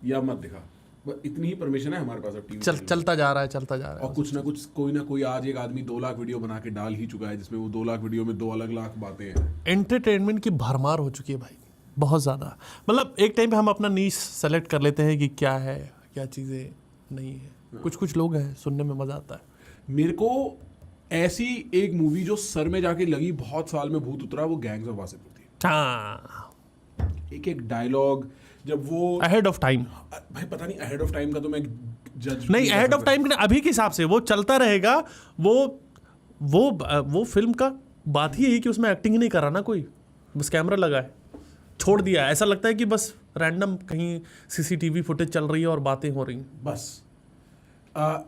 या मत दिखा, बस इतनी ही परमिशन है हमारे पास अब टीवी चलता जा रहा है। और कुछ ना कुछ कोई ना कोई आज एक आदमी 2 लाख वीडियो बना के डाल ही चुका है, जिसमें वो 2 लाख वीडियो में 2 अलग लाख बातें हैं। एंटरटेनमेंट की भरमार हो चुकी है भाई, बहुत ज़्यादा। मतलब एक टाइम पे हम अपना नीश सेलेक्ट कर लेते हैं कि क्या है, क्या चीज़ें नहीं है। कुछ लोग हैं, सुनने में मज़ा आता है। मेरे को ऐसी एक मूवी जो सर में जाके लगी, बहुत साल में भूत उतरा, वो गैंग्स ऑफ वासेपुर थी। हाँ, एक डायलॉग जब वो अहेड ऑफ टाइम, भाई पता नहीं अहेड ऑफ टाइम का तो मैं जज नहीं, अहेड ऑफ टाइम अभी के हिसाब से वो चलता रहेगा। वो फिल्म का बात ही यही कि उसमें एक्टिंग ही नहीं करा ना कोई, बस कैमरा लगा है, छोड़ दिया। ऐसा लगता है कि बस रैंडम कहीं CCTV फुटेज चल रही है और बातें हो रही हैं बस।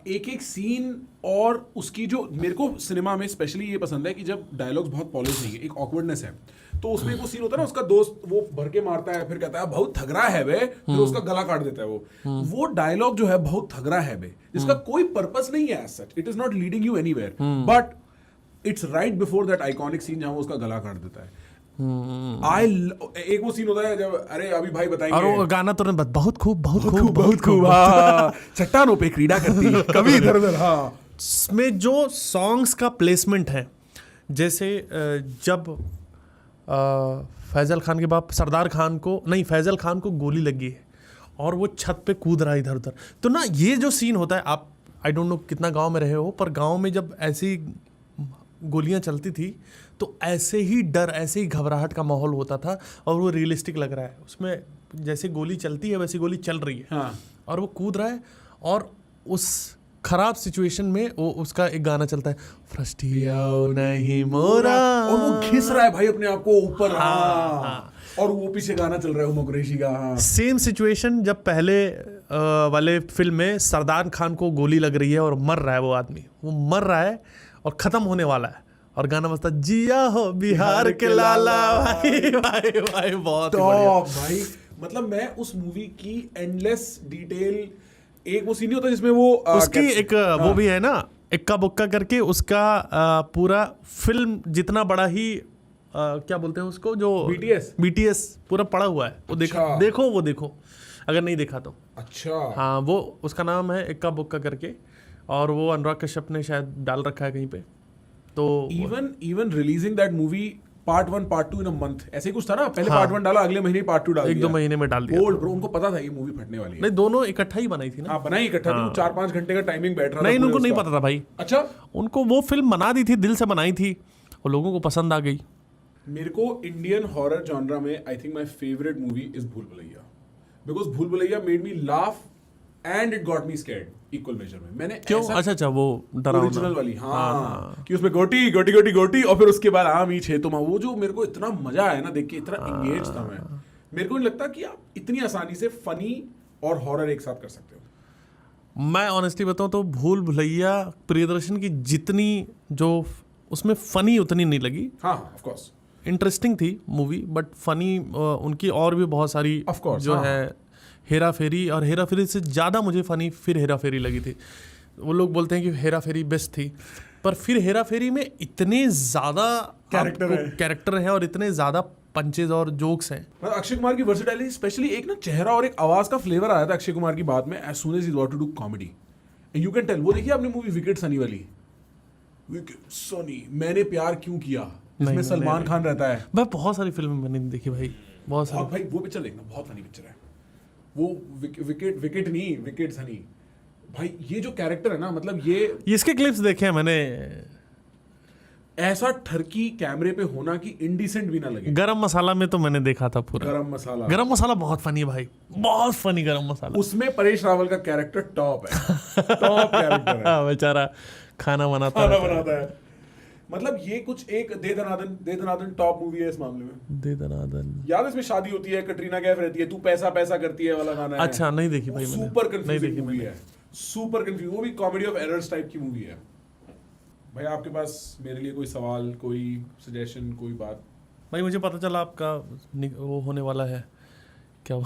एक सीन, और उसकी जो मेरे को सिनेमा में स्पेशली ये पसंद है कि जब डायलॉग्स बहुत पॉलिश नहीं है, एक ऑकवर्डनेस है। तो उसमें वो सीन होता है ना, उसका दोस्त वो भर के मारता है, फिर कहता है बहुत थगरा है बे, फिर उसका गला काट देता है। वो डायलॉग जो है बहुत थगरा है बे, जिसका कोई पर्पस नहीं है as such, it is not leading you anywhere, but it's right before that iconic scene जहां वो उसका गला काट देता है। एक वो सीन होता है जब, अरे अभी भाई बताएंगे, और वो गाना तो बहुत खूब चट्टानों पे क्रीड़ा करती कभी इधर उधर। हाँ, इसमें जो सॉन्ग्स का प्लेसमेंट है, जैसे जब फैजल खान के बाप सरदार खान को, नहीं फैजल खान को गोली लगी है और वो छत पे कूद रहा है इधर उधर, तो ना ये जो सीन होता है, आप आई डोंट नो कितना गांव में रहे हो, पर गांव में जब ऐसी गोलियां चलती थी तो ऐसे ही डर, ऐसे ही घबराहट का माहौल होता था, और वो रियलिस्टिक लग रहा है। उसमें जैसे गोली चलती है वैसी गोली चल रही है। हाँ। और वो कूद रहा है, और उस खराब सिचुएशन में वो उसका एक गाना चलता है, फ्रस्टियाओ नहीं मोरा, और वो घिस रहा है भाई अपने आप को ऊपर। हाँ। और वो पीछे गाना चल रहा है उमर कुरैशी का। हाँ। सेम सिचुएशन जब पहले वाले फिल्म में सरदार खान को गोली लग रही है और मर रहा है वो आदमी, वो मर रहा है और खत्म होने वाला है, और गाना बजता जिया हो बिहार के लाला। भाई भाई भाई बहुत भाई, मतलब मैं उस मूवी की एंडलेस डिटेल, एक वो सीन होता है जिसमें वो उसकी एक वो भी है ना, इक्का बुक्का करके, उसका पूरा फिल्म जितना बड़ा ही क्या बोलते हैं उसको, जो BTS पूरा पड़ा हुआ है। वो देखो अगर नहीं देखा तो। अच्छा। हाँ, वो उसका नाम है इक्का बुक्का करके, और वो अनुराग कश्यप ने शायद डाल रखा है कहीं पे। तो even releasing that movie part 1 part 2 in a month, ऐसे ही कुछ था ना, पहले पार्ट 1 डाला, अगले महीने पार्ट 2 डाल दिया। 1-2 महीने में डाल दिया। बोल्ड ब्रो, उनको पता था ये मूवी फटने वाली है। नहीं, दोनों इकट्ठा ही बनाई थी ना। हाँ, बनाई इकट्ठा थी, 4-5 घंटे का टाइमिंग बैठ रहा था। नहीं, पूरे उनको नहीं उसका। पता था भाई। अच्छा, उनको वो फिल्म बना दी थी, दिल से बनाई थी और लोगों को पसंद आ गई। मेरे को इंडियन हॉरर जॉनरा में I think my favourite movie is भूल भुलैया, बिकॉज भूल Bhulaiyaa made me laugh and it got me scared equal major में। मैंने क्यों? अच्छा, वो डरावना ओरिजिनल वाली, हाँ, कि उसमें गोटी गोटी गोटी गोटी और फिर उसके बाद आम ही छे तो वो जो मेरे को इतना मजा आया ना देख के, इतना एंगेज था मैं। मेरे को नहीं लगता कि आप इतनी आसानी से फनी और हॉरर एक साथ कर सकते हो। मैं ऑनेस्टली बताऊं तो भूल भुलैया प्रियदर्शन की जितनी जो उसमें फनी उतनी नहीं लगी। हाँ, ऑफ कोर्स इंटरेस्टिंग थी मूवी, बट फनी उनकी और भी बहुत सारी Of course, जो हाँ। है हेरा फेरी, और हेरा फेरी से ज़्यादा मुझे फनी फिर हेरा फेरी लगी थी। वो लोग बोलते हैं कि हेरा फेरी बेस्ट थी, पर फिर हेरा फेरी में इतने ज़्यादा कैरेक्टर है और इतने ज़्यादा पंचेज और जोक्स हैं। मतलब अक्षय कुमार की वर्सेटैलिटी, स्पेशली एक ना चेहरा और एक आवाज का फ्लेवर आया था अक्षय कुमार की बात में, as soon as he got to do comedy, you can tell. वो देखिए आपने मूवी विकेट सनी वाली, विकेट सनी, मैंने प्यार क्यों किया, जिसमें सलमान खान रहता है। भाई बहुत सारी फिल्में मैंने देखी भाई, बहुत सारी। भाई वो पिक्चर देखना, बहुत फनी पिक्चर है वो। विकेट नहीं, विकेट सनी। भाई ये जो कैरेक्टर है ना, मतलब ये इसके क्लिप्स देखे हैं मैंने। ऐसा ठरकी कैमरे पे होना कि इंडिसेंट भी ना लगे। गरम मसाला में तो मैंने देखा था पूरा। गरम मसाला बहुत फनी है भाई, बहुत फनी गरम मसाला। उसमें परेश रावल का कैरेक्टर टॉप है, टॉप कैरेक्टर है। बेचारा खाना बनाता है। मतलब ये कुछ एक दे दनादन टॉप मूवी है इस मामले में। दे दनादन याद है, इसमें शादी होती है, कटरीना कैफ रहती है, तू पैसा पैसा करती है वाला गाना है। अच्छा, नहीं देखी भाई मैंने। सुपर कंफ्यूजिंग मूवी है, सुपर कंफ्यूज। वो भी कॉमेडी ऑफ एरर्स टाइप की मूवी है। भाई आपके पास मेरे लिए कोई सवाल, कोई सजेशन, कोई बात? भाई मुझे पता चला आपका वो होने वाला है, क्या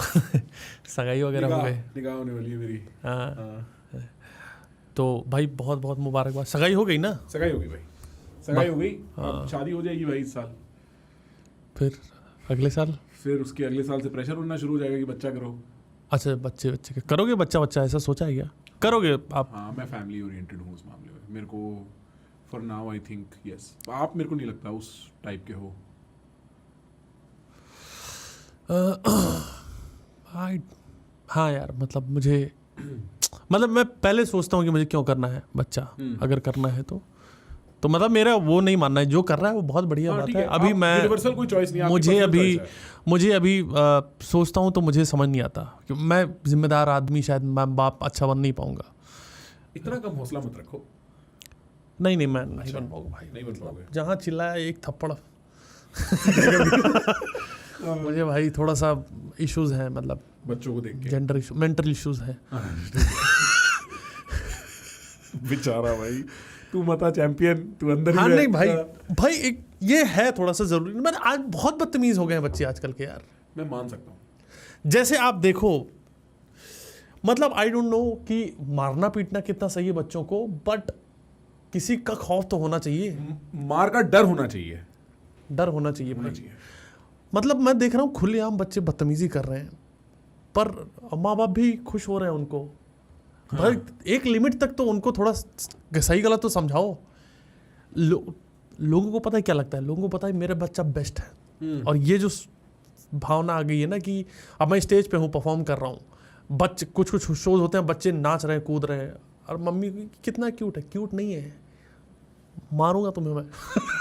सगाई वगैरह हो गई, निकाह होने वाली है मेरी। हाँ, तो भाई बहुत बहुत मुबारकबाद। सगाई हो गई ना? सगाई हो गई भाई, सगाई हो गई। अब शादी हो जाएगी भाई इस साल, फिर अगले साल, फिर उसके अगले साल से प्रेशर बनना शुरू हो जाएगा कि बच्चा करो। अच्छा, बच्चे करोगे? बच्चा ऐसा सोचा है क्या? करोगे आप? हाँ, मैं फैमिली ओरिएंटेड हूँ उस मामले में। मेरे को for now I think yes. आप मेरे को नहीं लगता उस टाइप के हो। हाँ यार, मतलब मुझे मतलब मैं पहले सोचता हूँ कि मुझे क्यों करना है बच्चा, अगर करना है तो मतलब मेरा वो नहीं मानना है, जो कर रहा है वो बहुत बढ़िया बात है। अभी मैं यूनिवर्सल कोई चॉइस नहीं, मुझे अभी सोचता हूँ तो मुझे समझ नहीं आता कि मैं जिम्मेदार आदमी शायद मैं बाप अच्छा बन नहीं पाऊंगा। इतना कम हौसला मत रखो। नहीं मैं नहीं बन पाऊंगा भाई, नहीं बन पाओगे। जहाँ चिल्लाया एक थप्पड़ मुझे भाई थोड़ा सा इश्यूज हैं, मतलब बच्चों को देख के जेंडर इशू, मेंटल इश्यूज हैं। बेचारा भाई, तू मता चैंपियन, तू अंदर ही हाँ रह। नहीं भाई एक ये है थोड़ा सा जरूरी। मैंने आज बहुत बदतमीज हो गए हैं बच्चे आजकल के यार। मैं मान सकता हूँ। जैसे आप देखो, मतलब आई डोंट नो कि मारना पीटना कितना सही है बच्चों को, बट किसी का खौफ तो होना चाहिए, मार का डर होना चाहिए, डर होना चाहिए भाई। मतलब मैं देख रहा हूँ खुलेआम बच्चे बदतमीजी कर रहे हैं, पर माँ बाप भी खुश हो रहे हैं उनको। हाँ। भाई एक लिमिट तक तो उनको थोड़ा सही गलत तो समझाओ। लोगों को पता है क्या लगता है, लोगों को पता है मेरा बच्चा बेस्ट है, और ये जो भावना आ गई है ना कि अब मैं स्टेज पे हूँ, परफॉर्म कर रहा हूँ, बच्चे कुछ शोज होते हैं, बच्चे नाच रहे हैं, कूद रहे हैं, और मम्मी कितना क्यूट है। क्यूट नहीं है, मारूंगा तुम्हें मैं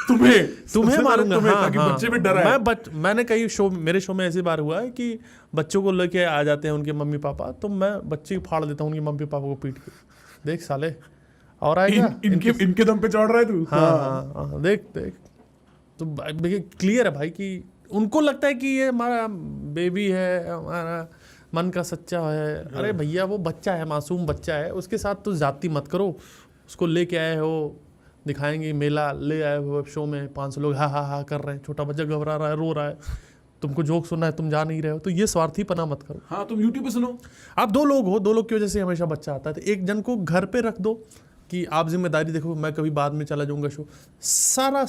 तुम्हें मारूंगा। हाँ, ताकि बच्चे में डर आए। मैंने कई मेरे शो में ऐसी बार हुआ है कि बच्चों को लेके आ जाते हैं उनके मम्मी पापा, तो मैं बच्चे फाड़ देता हूँ उनके मम्मी पापा को पीट के। देख साले और आएगा इनके दम पे चढ़ रहा है तू। हाँ, देख तो क्लियर है भाई कि उनको लगता है कि ये हमारा बेबी है, हमारा मन का सच्चा है। अरे भैया वो बच्चा है, मासूम बच्चा है, उसके साथ तो जाती मत करो। उसको लेके आए हो, दिखाएंगे मेला, ले आए हो शो में, 500 लोग हा कर रहे हैं, छोटा बच्चा घबरा रहा है, रो रहा है, तुमको जोक सुनना है, तुम जा नहीं रहे हो, तो ये स्वार्थीपना मत करो। हाँ, तुम यूट्यूब पे सुनो। आप 2 लोग हो, 2 लोग की वजह से हमेशा बच्चा आता है, तो एक जन को घर पे रख दो कि आप जिम्मेदारी देखो, मैं कभी बाद में चला जाऊंगा शो। सारा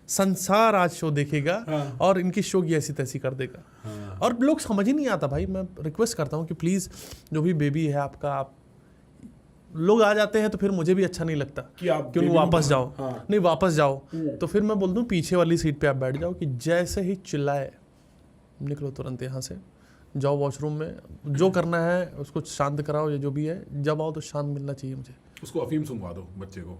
संसार आज शो देखेगा। हाँ। और इनकी शो की ऐसी तैसी कर देगा। हाँ। और लोग समझ ही नहीं आता भाई। मैं रिक्वेस्ट करता हूँ कि प्लीज़ जो भी बेबी है आपका, आप लोग आ जाते हैं तो फिर मुझे भी अच्छा नहीं लगता कि आप उनको वापस जाओ। हाँ। नहीं, वापस जाओ तो फिर मैं बोल दूं पीछे वाली सीट पे आप बैठ जाओ, कि जैसे ही चिल्लाए निकलो तुरंत यहाँ से, जाओ वॉशरूम में, जो करना है उसको शांत कराओ, या जो भी है, जब आओ तो शांत मिलना चाहिए मुझे। उसको अफीम सुनवा दो बच्चे को,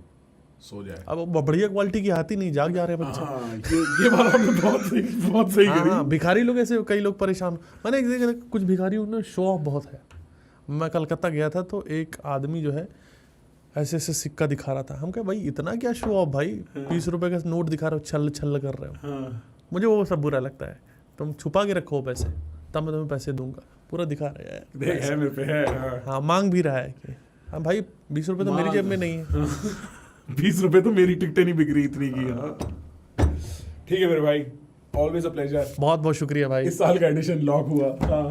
सो जाए। अब वो बढ़िया क्वालिटी की आती नहीं, जाग जा रहे हैं बच्चे। हाँ, ये बात आपने बहुत सही करी। हाँ, भिखारी लोग ऐसे, कई लोग परेशान। मैंने एक देखा कुछ भिखारी, उन्होंने शो ऑफ बहुत है। मैं कलकत्ता गया था तो एक आदमी जो है ऐसे ऐसे सिक्का दिखा रहा था। हम कहे भाई इतना क्या शो ऑफ भाई, 20 रुपए का नोट दिखा रहे हो, छल छल कर रहे हो। हाँ। मुझे वो सब बुरा लगता है। तुम छुपा के रखो पैसे, तब मैं तुम्हें पैसे दूंगा। पूरा दिखा रहे हैं, देख है मेरे पे है। हाँ। हाँ, मांग भी रहा है कि हाँ भाई 20 रुपए तो मेरी जेब में नहीं है। 20 रुपए तो मेरी टिकटें नहीं बिक रही इतनी की। हाँ। ठीक है मेरे भाई, ऑलवेज अ प्लेजर। बहुत बहुत शुक्रिया भाई। इस साल का एडिशन लॉक हुआ। हाँ।